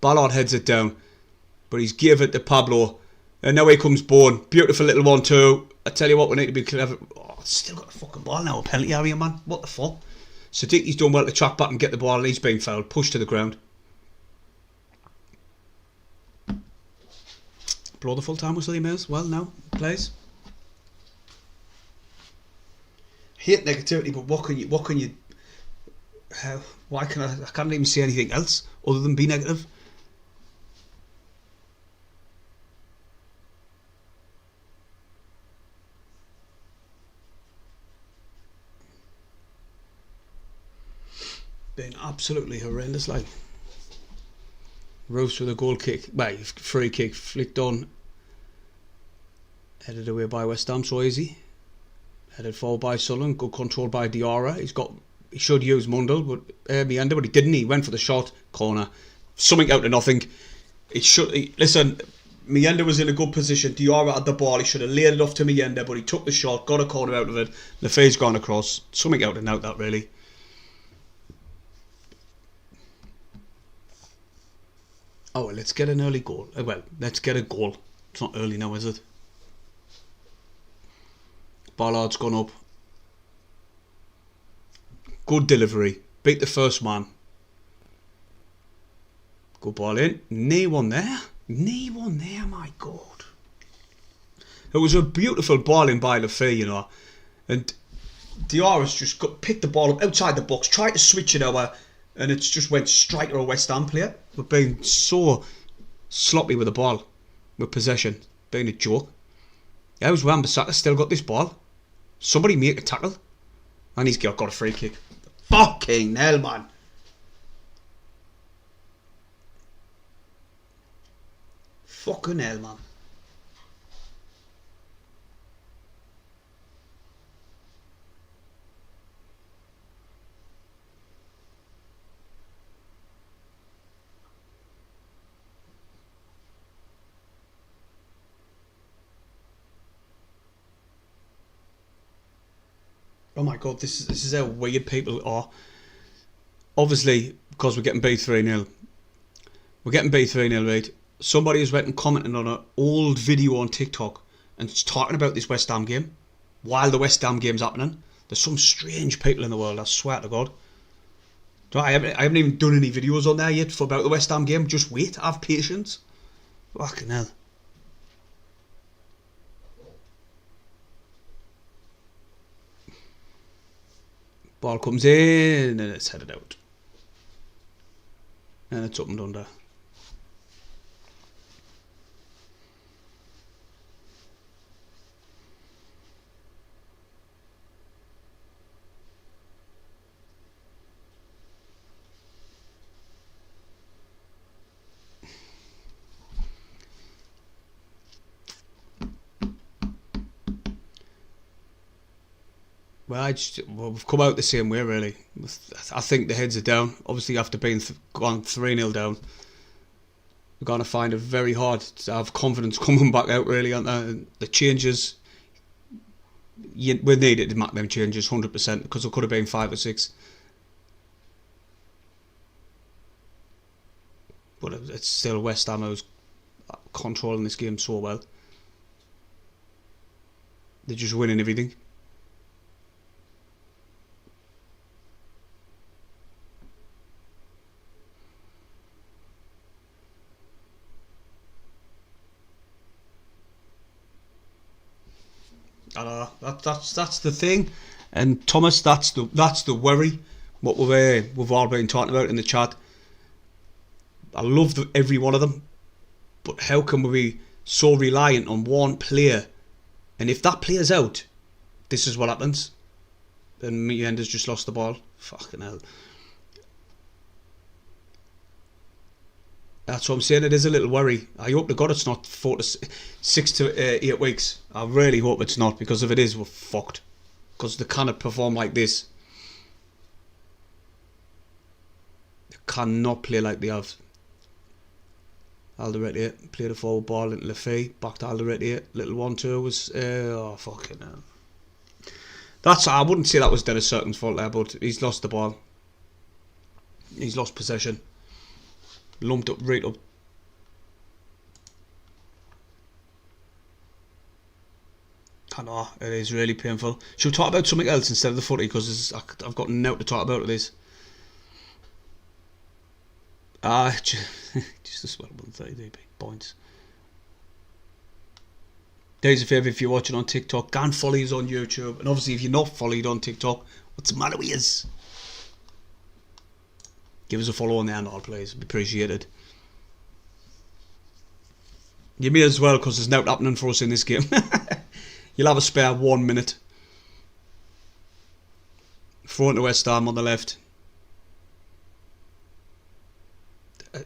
Ballard heads it down. But he's give it to Pablo. And now here comes Bourne. Beautiful little 1-2. I tell you what, we need to be clever. Still got the fucking ball now. A penalty area, man. What the fuck? Siddiqui's done well to track back and get the ball, and he's been fouled. Pushed to the ground. Blow the full time whistle, he may well now. Plays. Hate negativity, but what can you why can I can't even say anything else other than be negative. Been absolutely horrendous, like. Rose with a goal kick, free kick, flicked on, headed away by West Ham, so easy. Headed forward by Sunderland, good control by Diarra. He should use Mundell, but Meander, but he didn't. He went for the shot, corner, something out of nothing. Listen, Meander was in a good position. Diarra had the ball. He should have laid it off to Meander, but he took the shot, got a corner out of it. Lafay's gone across. Something out and out, that really. Oh, well, let's get an early goal. Well, let's get a goal. It's not early now, is it? Ballard's gone up. Good delivery. Beat the first man. Good ball in. Knee one there. Knee one there, my God. It was a beautiful ball in by Lafay, you know. And Diarra's just picked the ball up outside the box, tried to switch it over, and it's just went straight to a West Ham player. We're being so sloppy with the ball, with possession. Being a joke. How's Wan-Bissaka still got this ball? Somebody make a tackle. And he's got a free kick. Fucking hell, man. Fucking hell, man. Oh my god, this is how weird people are. Obviously, because we're getting beat 3-0. We're getting beat 3-0, right? Somebody has went and commented on an old video on TikTok and it's talking about this West Ham game while the West Ham game's happening. There's some strange people in the world, I swear to God. I haven't even done any videos on there yet about the West Ham game. Just wait, have patience. Fucking hell. Ball comes in and it's headed out. And it's up and under. Well, we've come out the same way, really. I think the heads are down. Obviously, after being gone 3-0 down, we're going to find it very hard to have confidence coming back out, really. The changes, we needed to make them changes 100% because it could have been 5 or 6. But it's still West Ham who's controlling this game so well. They're just winning everything. That's the thing, and Thomas, that's the worry. What we've all been talking about in the chat. I love every one of them, but how can we be so reliant on one player? And if that player's out, this is what happens. And Mendes just lost the ball. Fucking hell. That's what I'm saying. It is a little worry. I hope to God it's not 6 to 8 weeks. I really hope it's not, because if it is, we're fucked. Because they cannot perform like this. They cannot play like they have. Alderete played a forward ball into Lafay. Back to Alderete. Little 1-2 was... oh, fucking hell. I wouldn't say that was Dennis Cirkin's fault there, but he's lost the ball. He's lost possession. Lumped up right up. I know, it is really painful. Should we talk about something else instead of the footy, because I've got nothing to talk about with this. Just a swell 130 points. Do us a favour, if you're watching on TikTok, go and follow us on YouTube. And obviously if you're not followed on TikTok, what's the matter with us? Give us a follow on there and all, please. Be appreciated. You may as well, because there's nothing happening for us in this game. You'll have a spare 1 minute. Throw into West Ham on the left.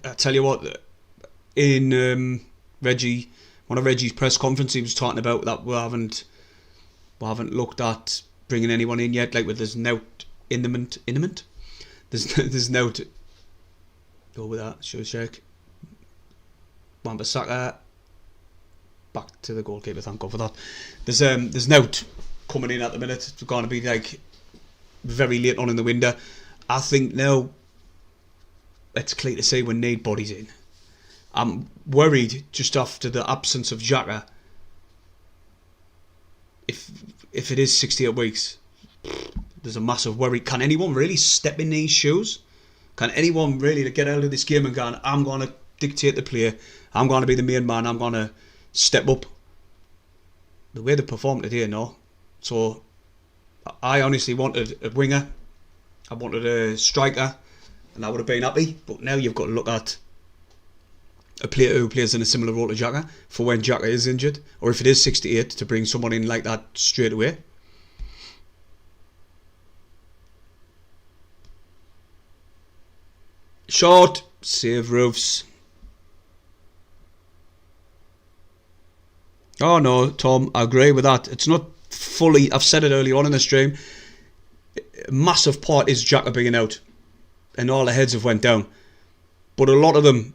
I tell you what, in one of Reggie's press conferences, he was talking about that we haven't looked at bringing anyone in yet. Like, there's no imminent. There's no go with that. Sure, shake. Wan-Bissaka back to the goalkeeper. Thank God for that. There's no coming in at the minute. It's going to be like very late on in the window. I think now it's clear to say we need bodies in. I'm worried just after the absence of Xhaka. If it is 68 weeks, there's a massive worry. Can anyone really step in these shoes? Can anyone really get out of this game and go, I'm going to dictate the play, I'm going to be the main man, I'm going to step up? The way they performed today, no. So I honestly wanted a winger, I wanted a striker, and I would have been happy. But now you've got to look at a player who plays in a similar role to Xhaka for when Xhaka is injured, or if it is 68, to bring someone in like that straight away. Short, save roofs. Oh no, Tom, I agree with that. It's not fully, I've said it earlier on in the stream, a massive part is Xhaka being out and all the heads have went down. But a lot of them,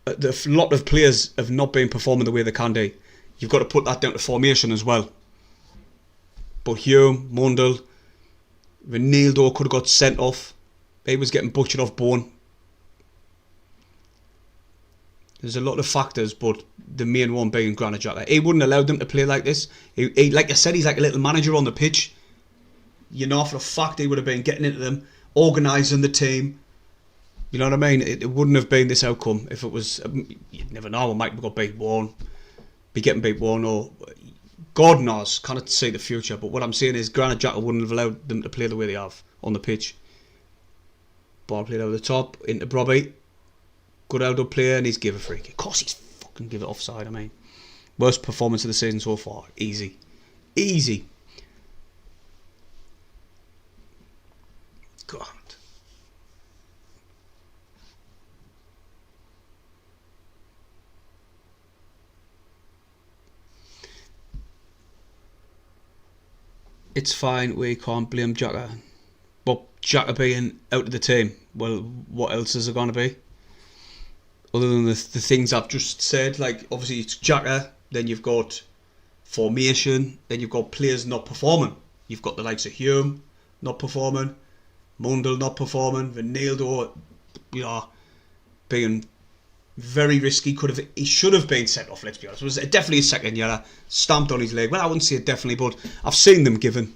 a lot of players have not been performing the way they can do. You've got to put that down to formation as well. But Hume, Mundell, Ronaldo could have got sent off. He was getting butchered off bone. There's a lot of factors, but the main one being Granit Xhaka. He wouldn't allow them to play like this. He, like I said, he's like a little manager on the pitch. You know for a fact he would have been getting into them, organising the team. You know what I mean? It wouldn't have been this outcome if it was... you'd never know, we might have got beat 1, be getting beat 1, or... God knows, can't see the future. But what I'm saying is Granit Xhaka wouldn't have allowed them to play the way they have on the pitch. Ball played over the top, into Brobby. Good held-up player, and he's give a free kick. Of course he's fucking give it offside, I mean. Worst performance of the season so far. Easy. Easy. God. It's fine, we can't blame Xhaka. But Xhaka being out of the team, well, what else is it going to be? Other than the things I've just said, like obviously it's Xhaka, then you've got formation, then you've got players not performing. You've got the likes of Hume not performing, Mundell not performing, Ronaldo, you know, being very risky. He should have been sent off, let's be honest. It was definitely a second yellow, stamped on his leg. Well, I wouldn't say it definitely, but I've seen them given.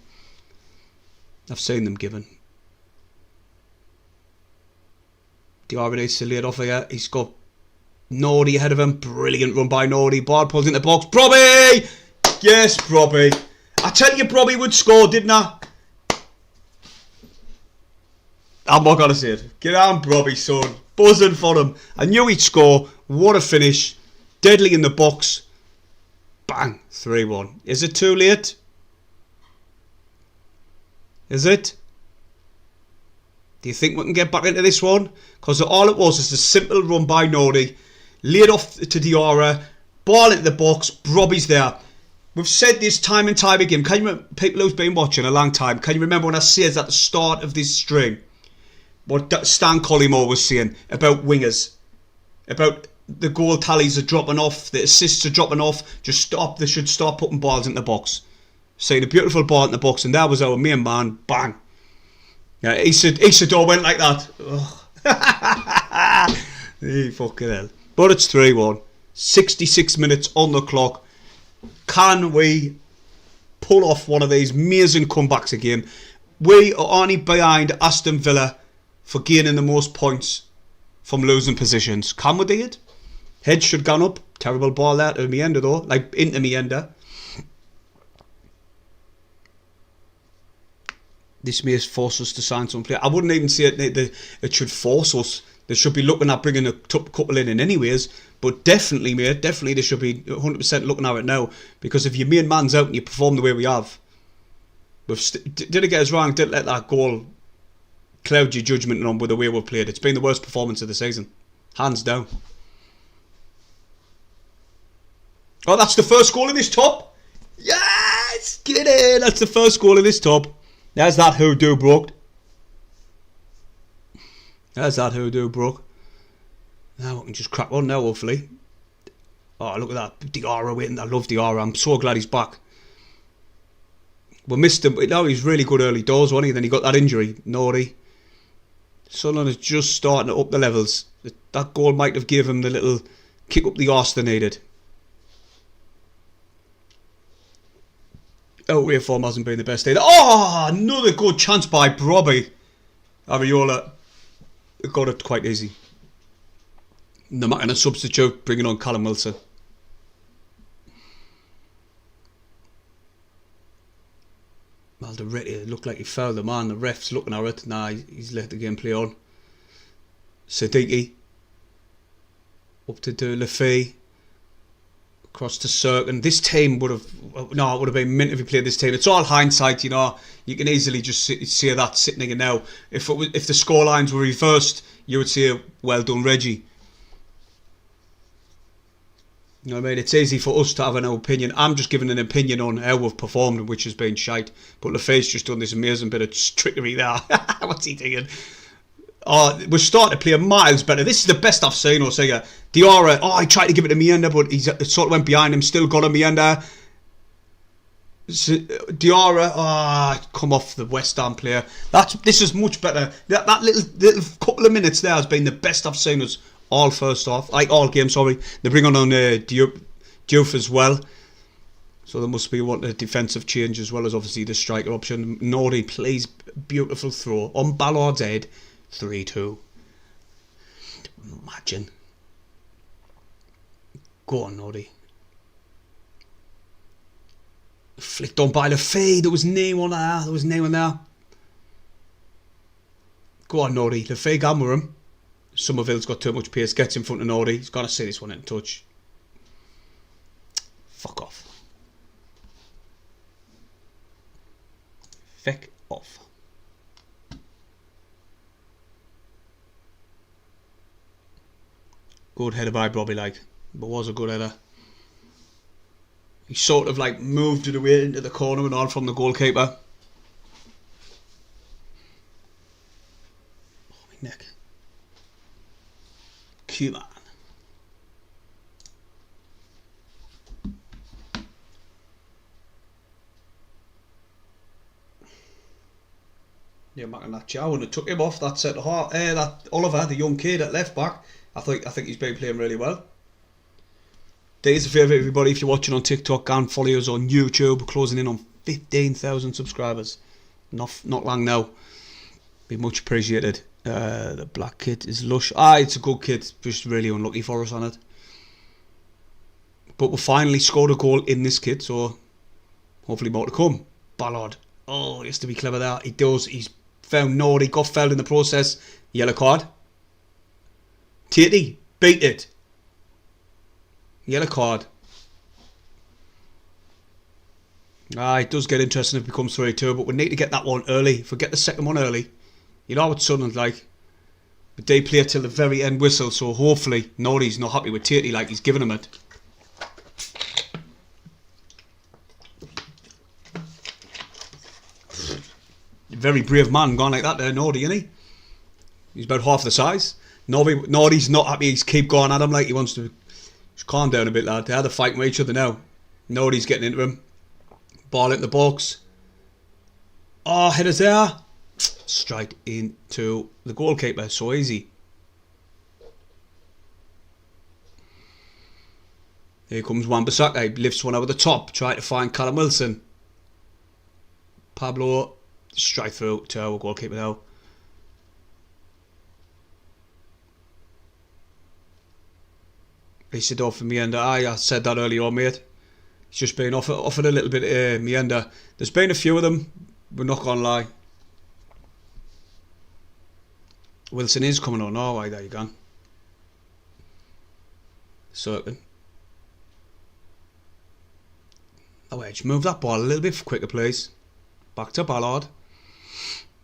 Diarra needs to lay it off here. He's got Nordy ahead of him. Brilliant run by Nordy. Ball pulls into the box. Brobby! Yes, Brobby. I tell you, Brobby would score, didn't I? I'm not going to say it. Get on, Brobby, son. Buzzing for him. I knew he'd score. What a finish. Deadly in the box. Bang. 3-1. Is it too late? Is it? Do you think we can get back into this one? Because all it was a simple run by Nordy. Laid off to Diarra. Ball into the box. Brobby's there. We've said this time and time again. Can you remember, people who've been watching a long time, can you remember when I said at the start of this stream what Stan Collymore was saying about wingers? About the goal tallies are dropping off, the assists are dropping off. Just stop. They should start putting balls in the box. Saying a beautiful ball in the box, and that was our main man. Bang. Yeah, Isidore went like that. Hey, fucking hell. But it's 3-1. 66 minutes on the clock. Can we pull off one of these amazing comebacks again? We are only behind Aston Villa for gaining the most points from losing positions. Can we do it? Head should have gone up. Terrible ball there to Mienda though. Like into Mienda. This may force us to sign some player. I wouldn't even say it should force us. They should be looking at bringing a couple in anyways. But definitely, mate, definitely they should be 100% looking at it now. Because if your main man's out and you perform the way we have, didn't get us wrong, didn't let that goal cloud your judgment on with the way we've played. It's been the worst performance of the season. Hands down. Oh, that's the first goal in this top. Yes! Get in! That's the first goal in this top. There's that hoodoo broke. There's that hoodoo broke. Now we can just crack on now, hopefully. Oh, look at that. Diarra waiting. I love Diarra. I'm so glad he's back. We missed him. No, he's really good early doors, wasn't he? Then he got that injury. Naughty. Sunderland is just starting to up the levels. That goal might have given him the little kick up the arse they needed. Outway form hasn't been the best either. Oh, another good chance by Brobby. Ariola got it quite easy. They're making a substitute, bringing on Callum Wilson. Alderete, it looked like he fouled the man. The ref's looking at it. Nah, he's let the game play on. Siddiqui. Up to Lafay. Across to Cirkin. This team would have... No, it would have been mint if he played this team. It's all hindsight, you know. You can easily just see that sitting here now. If the score lines were reversed, you would say, well done, Reggie. You know what I mean? It's easy for us to have an opinion. I'm just giving an opinion on how we've performed, which has been shite. But Lafay's just done this amazing bit of trickery there. What's he doing? Oh, we're starting to play miles better. This is the best I've seen us here. Diarra, I tried to give it to Meander, but it sort of went behind him. Still got a Meander. Diarra, come off the West Ham player. This is much better. That little couple of minutes there has been the best I've seen us all first off. All game, sorry. They bring on Diouf as well. So there must be a defensive change as well as obviously the striker option. Nordy plays beautiful throw on Ballard's head. 3-2. Imagine. Go on, Nordy. Flicked on by Lafay. There was no one there. Go on, Nordy. Lafay gone with him. Somerville's got too much pace. Gets in front of Nordy. He's got to see this one in touch. Fuck off. Feck off. Good header by Brobby, but was a good header. He sort of moved it away into the corner and all from the goalkeeper. Oh, my neck. Cute man. Yeah, Mac and that Chow, and it took him off that centre half. That Oliver, the young kid at left back. I think he's been playing really well. Do us a favour, everybody, if you're watching on TikTok, go and follow us on YouTube. We're closing in on 15,000 subscribers. Not long now. Be much appreciated. The black kid is lush. It's a good kid. Just really unlucky for us on it. But we finally scored a goal in this kid, so hopefully more to come. Ballard. Oh, he has to be clever there. He does. He's found Nordy. Got fouled in the process. Yellow card. Tatey. Beat it. Yellow card. It does get interesting if it becomes 3-2, but we need to get that one early. If we get the second one early, you know what Sunderland like. But they play till the very end whistle, so hopefully Nordy's not happy with Tatey like he's giving him it. Very brave man gone like that there, Nordy, isn't he? He's about half the size. Nordy's not happy. He's keep going at him like he wants to. Just calm down a bit, lad. They're fighting with each other now. Nordy's getting into him. Ball into the box. Oh, headers there. Straight into the goalkeeper. So easy. Here comes Wan-Bissaka. He lifts one over the top. Trying to find Callum Wilson. Pablo. Straight through to our goalkeeper now. He said off for Meander. I said that earlier on, mate. He's just been offered a little bit of Meander. There's been a few of them. We're not going to lie. Wilson is coming on. Oh, there you go. Certain. Oh, wait, just move that ball a little bit quicker, please. Back to Ballard.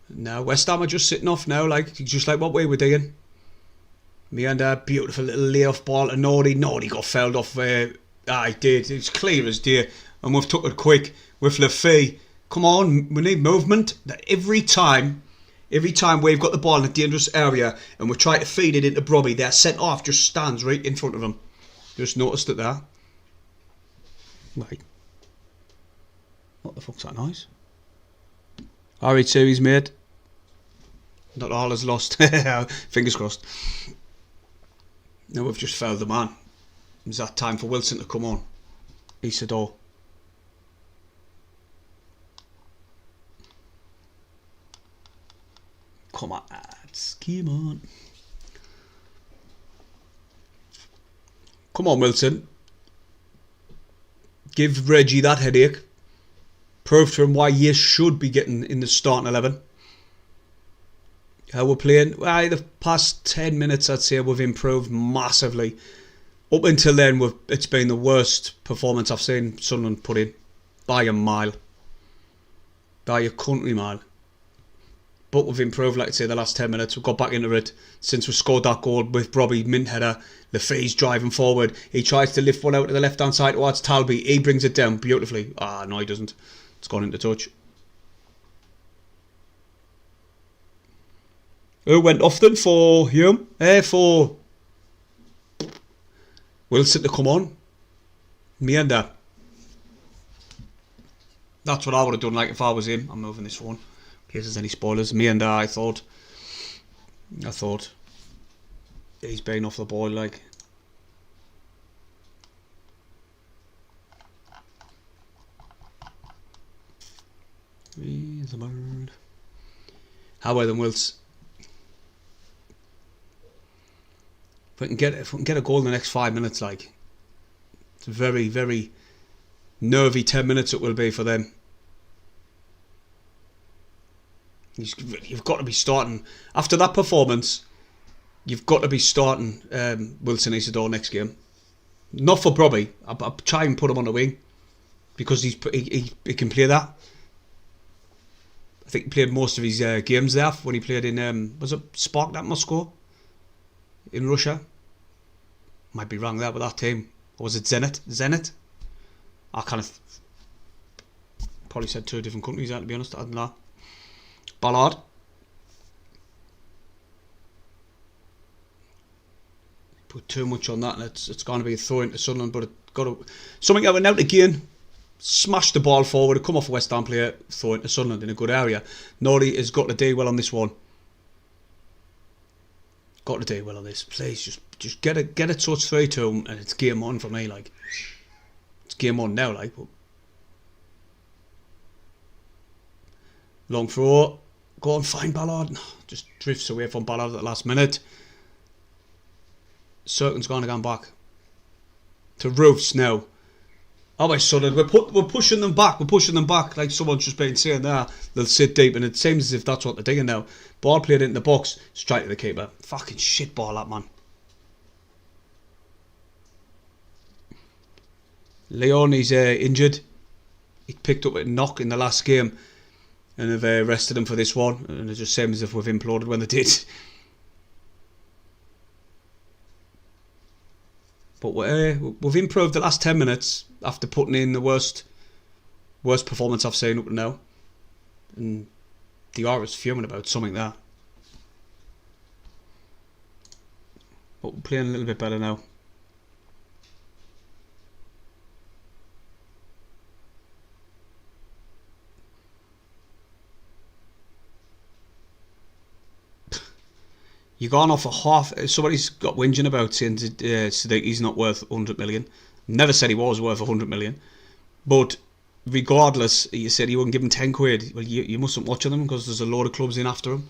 Now, West Ham are just sitting off now, just like what we were doing. Meander, beautiful little lay-off ball to Nordy. Nordy got fouled off. He did. It's clear as day. And we've took it quick with Lafay. Come on, we need movement. Every time we've got the ball in a dangerous area and we try to feed it into Brobby, their centre-half just stands right in front of him. Just noticed it there. Right. What the fuck's that noise? Alright, series mate. Not all is lost. Fingers crossed. Now we've just fouled the man. Is that time for Wilson to come on? Isidore. Come on, lads. Come on. Come on, Wilson. Give Reggie that headache. Prove to him why you should be getting in the starting 11. How we're playing? Well, the past 10 minutes, I'd say we've improved massively. Up until then, it's been the worst performance I've seen Sunderland put in. By a mile. By a country mile. but we've improved, like I say, the last 10 minutes. We've got back into it since we scored that goal with Brobby, mint header. Lefay's driving forward. He tries to lift one out to the left-hand side towards Talby. He brings it down beautifully. Ah, no, he doesn't. It's gone into touch. Who went off then for him? For Wilson to come on. Me and that. That's what I would have done, like, if I was him. I'm moving this one in case there's any spoilers. Me and I thought he's been off the ball, like. He's a bird. How well then, Wills? If we can get a goal in the next 5 minutes, like, it's a very, very nervy 10 minutes it will be for them. You've got to be starting after that performance. You've got to be starting Wilson Isidore next game. Not for Brobby. I'll try and put him on the wing because he can play that. I think he played most of his games there when he played in was it Spark that Moscow in Russia. Might be wrong there with that team. Or was it Zenit? I kind of probably said 2 different countries there, to be honest. I don't know. Ballard. Put too much on that and it's going to be a throw into Sunderland, but it got to, something that went out again. Smash the ball forward, come off a West Ham player, throw into Sunderland in a good area. Norrie has got to do well on this one. Got to do well on this. Please just get a touch through to him and it's game on for me, like. It's game on now, like. But long throw. Go and find Ballard. Just drifts away from Ballard at the last minute. Cirkin's going to go back to Roofs now. Oh my son, we're pushing them back. We're pushing them back like someone's just been saying there. They'll sit deep, and it seems as if that's what they're doing now. Ball played into the box, straight to the keeper. Fucking shit ball, that man. Leon, he's injured. He picked up a knock in the last game, and they've rested him for this one. And it just seems as if we've imploded when they did. But we've improved the last 10 minutes after putting in the worst performance I've seen up to now. And DR is fuming about something there. But we're playing a little bit better now. You're gone off a half. Somebody's got whinging about saying Sadiqi's not worth 100 million. Never said he was worth 100 million. But regardless, you said you wouldn't give him 10 quid. Well, you mustn't watch them because there's a load of clubs in after him.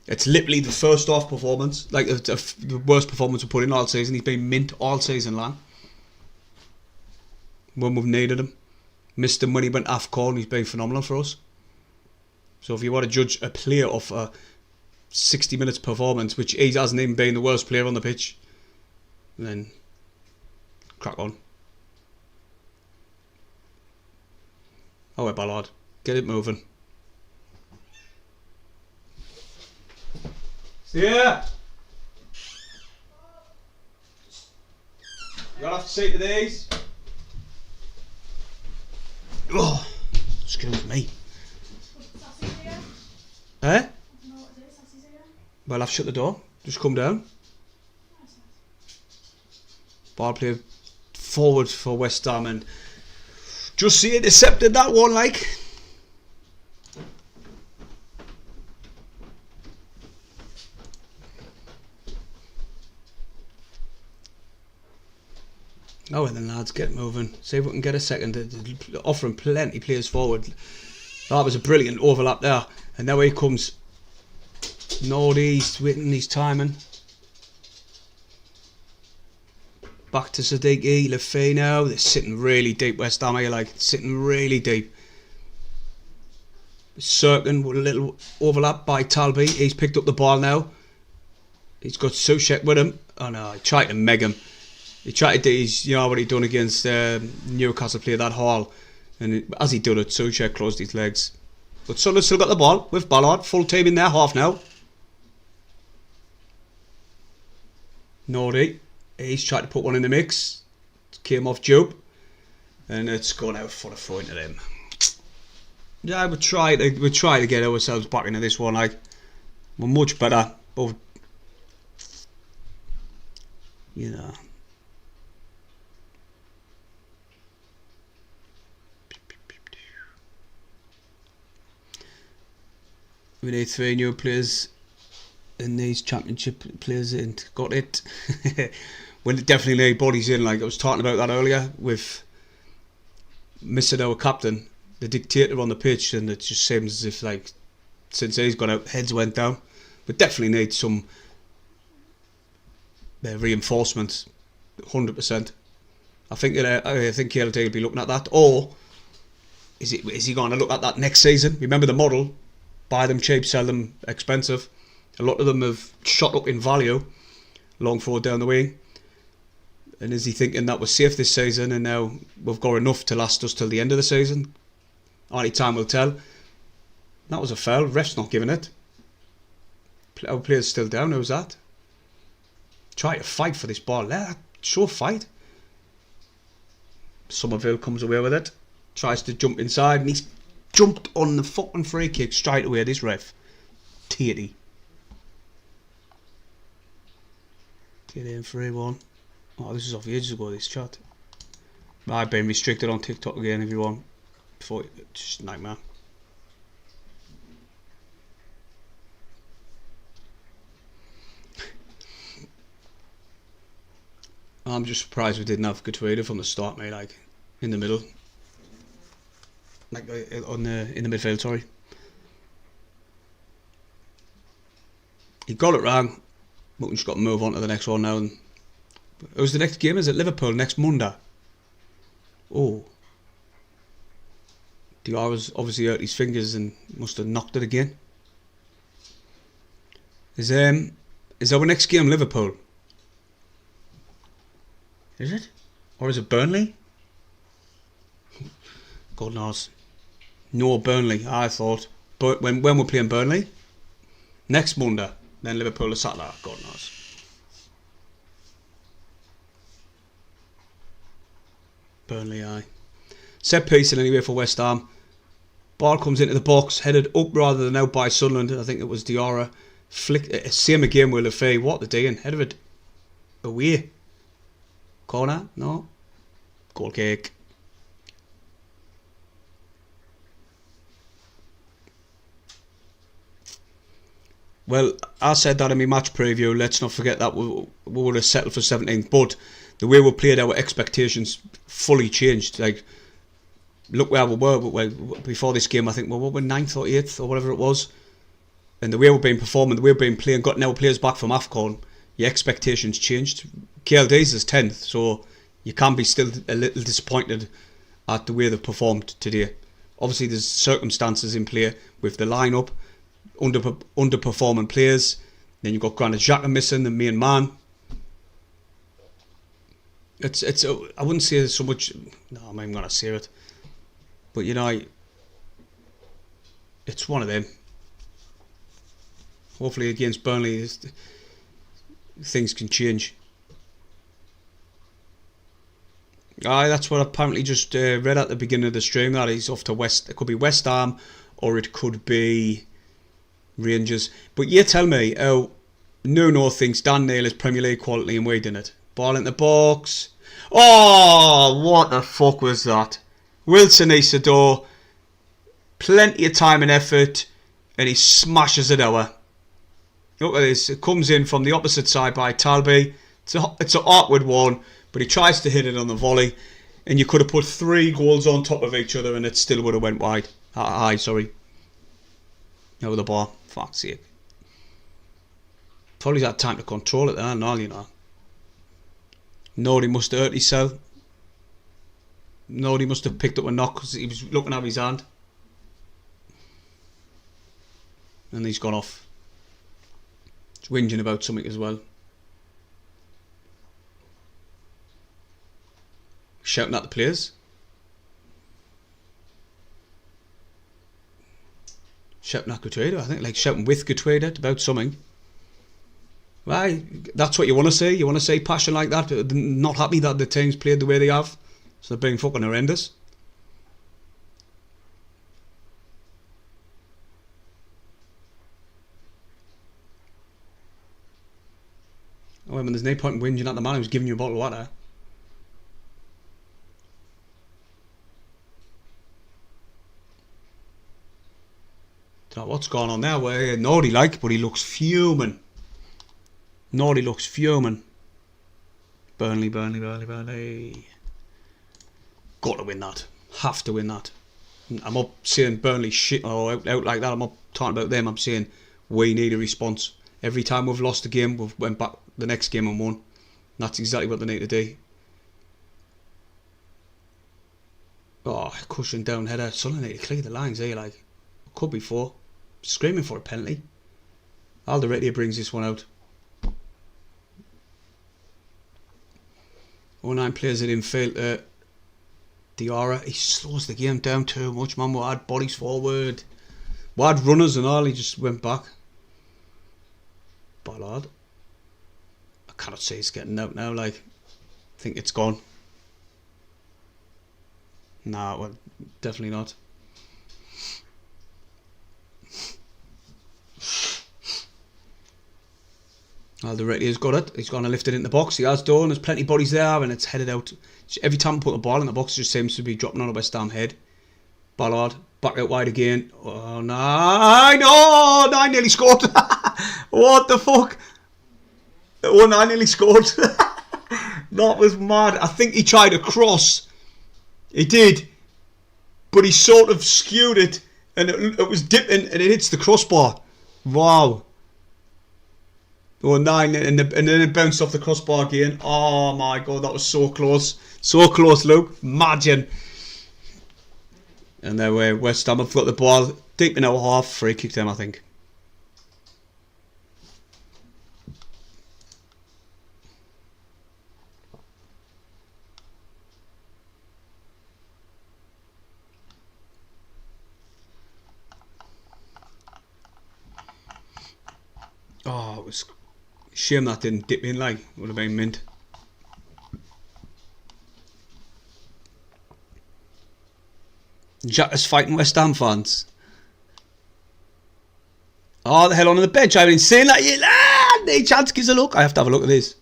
It's literally the first half performance, like the worst performance we put in all season. He's been mint all season long. When we've needed him. Missed him when he went AFCON. He's been phenomenal for us. So if you want to judge a player of 60 minutes performance, which he hasn't even been the worst player on the pitch, then crack on. Oh, well, Ballard, get it moving. See ya. You're gonna have to see to these. Oh, excuse me. Eh? Well, I've shut the door. Just come down. Ball play forward for West Ham and just see intercepted that one, like. Oh, and then lads, get moving. See if we can get a second. They're offering plenty players forward. That was a brilliant overlap there. And now here comes Nordy's waiting his timing. Back to Sadiqi, Lefay now. They're sitting really deep, West Ham here, like sitting really deep. Cirkin with a little overlap by Talby. He's picked up the ball now. He's got Soucek with him. Oh no, he tried to meg him. He tried to do his, you know what he done against Newcastle player that Hall. And as he done it, Soucek closed his legs. But Sunderland still got the ball with Ballard. Full team in their half now. Nordy. He's tried to put one in the mix. Came off Job. And it's gone out for a throw into them. Yeah, we try to get ourselves back into this one. Like, we're much better, but you know. We need 3 new players in these championship players ain't got it. We'll definitely need bodies in. Like I was talking about that earlier with missing our captain, the dictator on the pitch, and it just seems as if like since he's gone out, heads went down. But definitely need some reinforcement, 100%. I think KLT will be looking at that, or is he going to look at that next season? Remember the model: buy them cheap, sell them expensive. A lot of them have shot up in value, long forward down the wing. And is he thinking that we're safe this season and now we've got enough to last us till the end of the season? Only time will tell. That was a foul. Ref's not giving it. Our player's still down. Who's that? Try to fight for this ball. Show fight. Somerville comes away with it. Tries to jump inside and he's jumped on the fucking free kick straight away. This ref. Tatey. Tatey and 3-1. Oh, this is off ages ago, this chat. I've been restricted on TikTok again, everyone. Before, just a nightmare. I'm just surprised we didn't have Gattuso from the start, mate. Like in the middle, like in the midfield. Sorry, he got it wrong, but we just got to move on to the next one now. And who's the next game? Is it Liverpool next Monday? Oh, Diarra's obviously hurt his fingers and must have knocked it again. Is our next game Liverpool? Is it? Or is it Burnley? God knows. No, Burnley, I thought. But when we're playing Burnley? Next Monday. Then Liverpool or Saturday. God knows. Burnley, aye. Set piece anyway for West Ham. Ball comes into the box, headed up rather than out by Sunderland. I think it was Diarra. Flick, same again with Lafay. What the doing? Head of it away. Corner? No. Goal kick. Well, I said that in my match preview. Let's not forget that we would have settled for 17th. But the way we played, our expectations fully changed. Like, look where we were before this game. I think we were 9th or 8th or whatever it was. And the way we've been performing, the way we've been playing, got our players back from AFCON, your expectations changed. KLD's is 10th, so you can be still a little disappointed at the way they've performed today. Obviously, there's circumstances in play with the lineup, underperforming players. Then you've got Granit Xhaka missing, the main man. It's I wouldn't say so much. No, I'm not even gonna say it. But you know, it's one of them. Hopefully, against Burnley, things can change. Aye, that's what I apparently just read at the beginning of the stream. That he's off to West. It could be West Ham, or it could be Rangers. But you tell me how Nuno thinks Dan Neil is Premier League quality and we didn't. Ball in the box. Oh, what the fuck was that? Wilson Isidore. Plenty of time and effort, and he smashes it over. Look at this. It comes in from the opposite side by Talby. It's an awkward one, but he tries to hit it on the volley, and you could have put 3 goals on top of each other and it still would have went wide. High, sorry. Over the bar. Fuck's sake. Probably had time to control it there and all, you know. Nobody must have hurt himself. Nobody must have picked up a knock because he was looking at his hand. And he's gone off. He's whinging about something as well. Shouting at the players. shouting at Gattuida. I think like shouting with Gattuida about something. Right, that's what you want to see. You want to see passion like that. They're not happy that the team's played the way they have, so they're being fucking horrendous. Oh, I mean, there's no point in whinging at the man who's giving you a bottle of water. Don't know what's going on there. Where Nordy like, but he looks fuming. Nordy looks fuming. Burnley. Got to win that. Have to win that. I'm not saying Burnley shit or out like that. I'm not talking about them. I'm saying we need a response. Every time we've lost a game, we've went back the next game and won. And that's exactly what they need to do. Oh, cushion down header. Sunderland need to clear the lines here. Like, could be 4. Screaming for a penalty. Alderete brings this one out. 09 plays it in field. Diarra, he slows the game down too much, man. We had bodies forward. We had runners and all, he just went back. Ballard. I cannot say it's getting out now, like, I think it's gone. Nah, well, definitely not. Alderete has got it. He's going to lift it in the box. He has done. There's plenty of bodies there, and it's headed out. Every time I put the ball in the box, it just seems to be dropping on a West Ham head. Ballard back out wide again. Oh no! No, I nearly scored. What the fuck? Oh, no, I nearly scored. That was mad. I think he tried a cross. He did, but he sort of skewed it, and it was dipping, and it hits the crossbar. Wow. Oh, 9, and then it bounced off the crossbar again. Oh my god, that was so close. So close, Luke. Imagine. And then West Ham have got the ball deep in our half. Free kick them, I think. Oh, it was shame that didn't dip in, like, would have been mint. Jack is fighting West Ham fans. Oh, the hell on the bench. I've been saying that yet. No chance, gives a look. I have to have a look at this.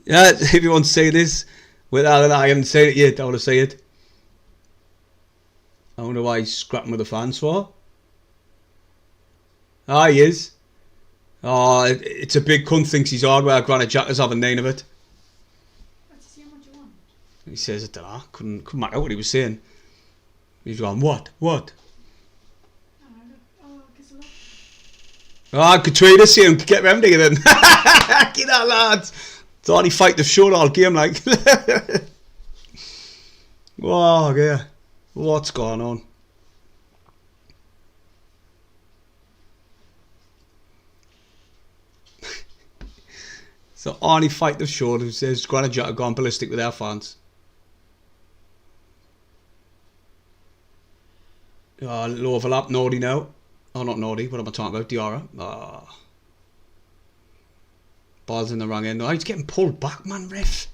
Yeah, if you want to say this, without I haven't said it yet, I want to say it. I wonder why he's scrapping with the fans for. Ah, he is. Oh, it's a big cunt thinks he's hardware. Granted, Jack is having 9 of it.
What's he saying? What do you want?
He says it, couldn't make out what he was saying. He's going, what? What?
Oh, kiss a lot.
Ah, Gattuida saying, get round here then. Get that, lads. It's the only fight they've shown all game, like. Oh, yeah. What's going on? So only fight they've shown who says Granite Jack have gone ballistic with their fans. Little overlap, Nordy now. Oh, not Nordy, what am I talking about? Diarra. Ball's in the wrong end. Oh, he's getting pulled back, man, ref.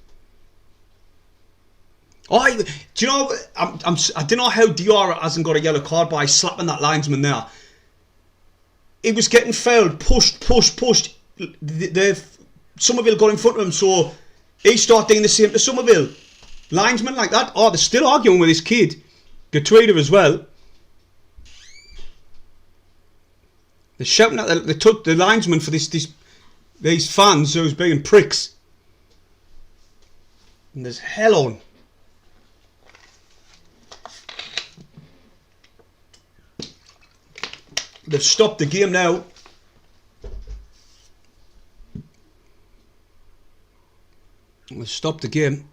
Oh, do you know, I don't know how Diarra hasn't got a yellow card by slapping that linesman there. He was getting fouled, pushed. Somerville got in front of him, so he started doing the same to Somerville. Linesman like that. Oh, they're still arguing with this kid. Gattuida as well. They're shouting at the linesman for these fans who's being pricks. And there's hell on. They've stopped the game now. They've stopped the game.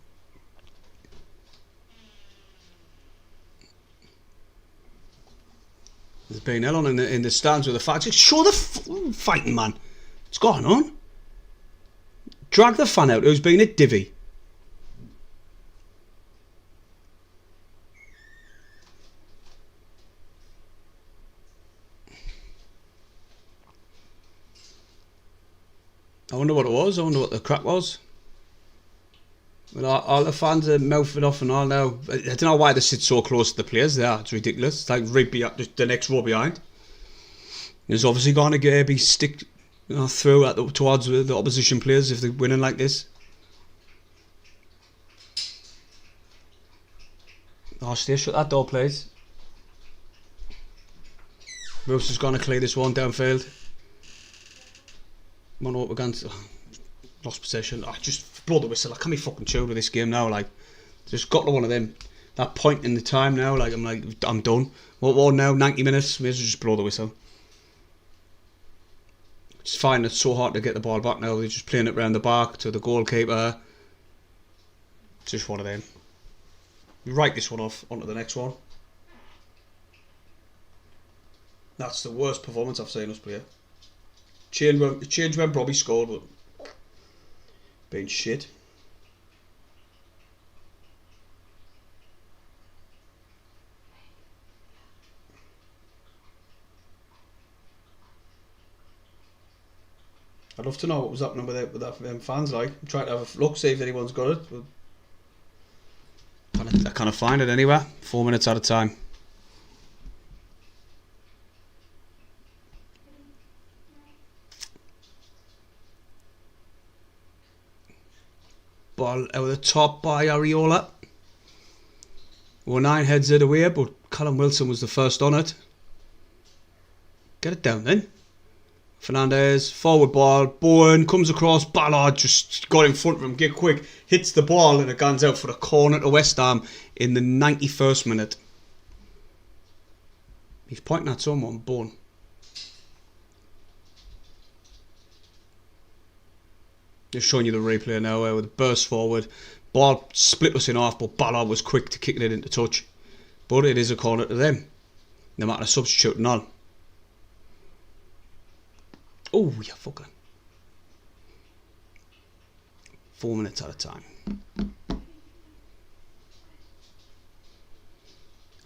There's been hell on in the stands with the fans. Just show the fighting, man. What's going on? Drag the fan out who's been a divvy. I wonder what it was. I wonder what the crack was. Well, all the fans are mouthing off and all now. I don't know why they sit so close to the players there. It's ridiculous. It's like right the next row behind. There's obviously going to be stick through towards the opposition players if they're winning like this. Oh, stay shut that door, please. Roos is going to clear this one downfield. I'm on up against. Lost possession. I just blow the whistle. I can't be fucking chilled with this game now. Like, just got to one of them. That point in the time now. Like, I'm done. What now? 90 minutes. May as well just blow the whistle. It's fine. It's so hard to get the ball back now. They're just playing it round the back to the goalkeeper. Just one of them. You write this one off. Onto the next one. That's the worst performance I've seen us play. Changed when Brobby scored, but been shit. I'd love to know what was happening with them fans. Like, I'm trying to have a look, see if anyone's got it. But I can't find it anywhere. 4 minutes at a time. Ball out of the top by Areola. We're 9 heads of the way, but Callum Wilson was the first on it. Get it down then. Fernandez, forward ball. Bowen comes across. Ballard just got in front of him. Get quick. Hits the ball and it guns out for a corner to West Ham in the 91st minute. He's pointing at someone. Bowen. Just showing you the replay now with the burst forward. Ball split us in half, but Ballard was quick to kick it into touch. But it is a corner to them. No matter substituting on. Oh, yeah, fucker. 4 minutes at a time.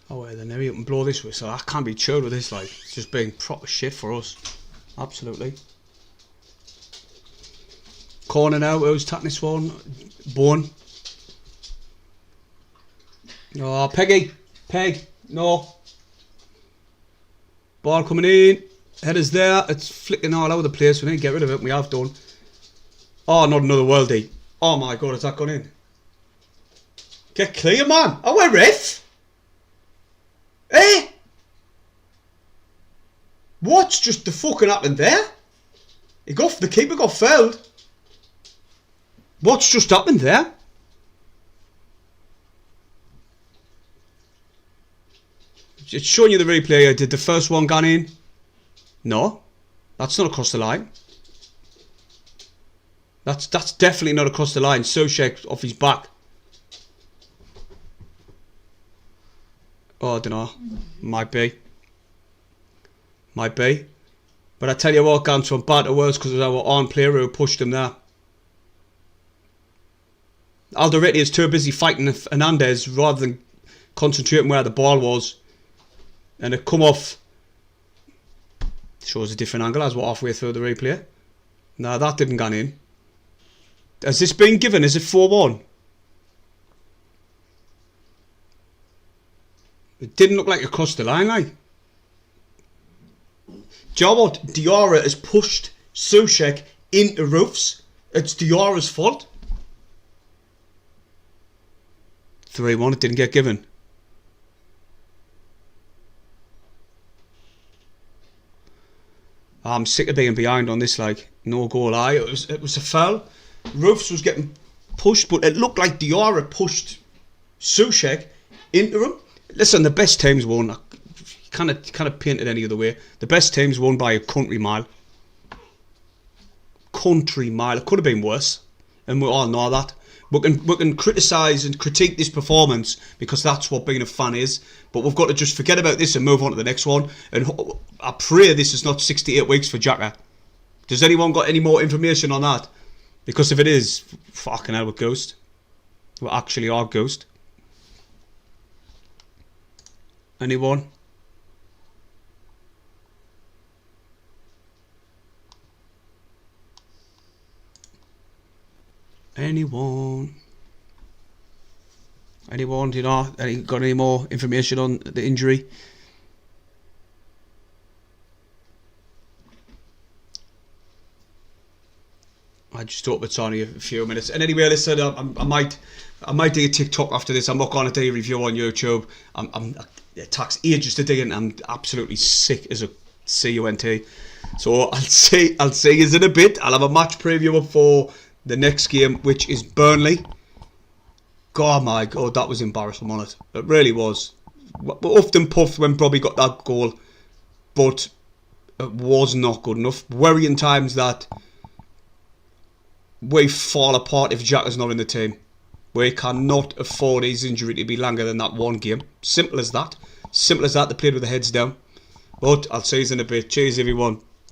Oh, yeah, then maybe you can blow this whistle. I can't be chilled with this, like. It's just being proper shit for us. Absolutely. Corner now, who's tapping this one? Bowen. Oh, Peggy. Peg. No. Ball coming in. Header's there. It's flicking all over the place. We need to get rid of it. We have done. Oh, not another worldie. Oh my god, has that gone in? Get clear, man. Oh, we're ref. Eh? What's just the fucking happened there? The keeper got fouled. What's just happened there? It's showing you the replay. Did the first one gone in? No. That's not across the line. That's definitely not across the line. Soucek off his back. Oh, I don't know. Might be. Might be. But I tell you what, gone from bad to worse because of our on player who pushed him there. Alderete is too busy fighting Hernandez rather than concentrating where the ball was. And it come off. Shows a different angle as we're halfway through the replay. No, that didn't go in. Has this been given? Is it 4-1? It didn't look like across the line, like. Do you know what? Diarra has pushed Soucek into Roofs. It's Diarra's fault. 3-1, it didn't get given. I'm sick of being behind on this, like, no goal. It was a foul. Roofs was getting pushed, but it looked like Diarra pushed Soucek into him. Listen, the best teams won. I kind of paint it any other way. The best teams won by a country mile. Country mile. It could have been worse, and we all know that. We can criticise and critique this performance because that's what being a fan is. But we've got to just forget about this and move on to the next one. And I pray this is not 68 weeks for Jacka. Does anyone got any more information on that? Because if it is, fucking hell, we're ghost. We actually are ghost. Anyone? Anyone? Anyone? Do you know? Got any more information on the injury? I just hope it's only a few minutes. And anyway, listen, I might do a TikTok after this. I'm not going to do a review on YouTube. It takes ages to do, and I'm absolutely sick as a cunt. So I'll see you in a bit. I'll have a match preview up for the next game, which is Burnley. God, my God, that was embarrassing, wasn't it? It really was. Often puffed when Brobby got that goal, but it was not good enough. Worrying times that we fall apart if Jack is not in the team. We cannot afford his injury to be longer than that one game. Simple as that. Simple as that. They played with their heads down. But I'll see you in a bit. Cheers, everyone.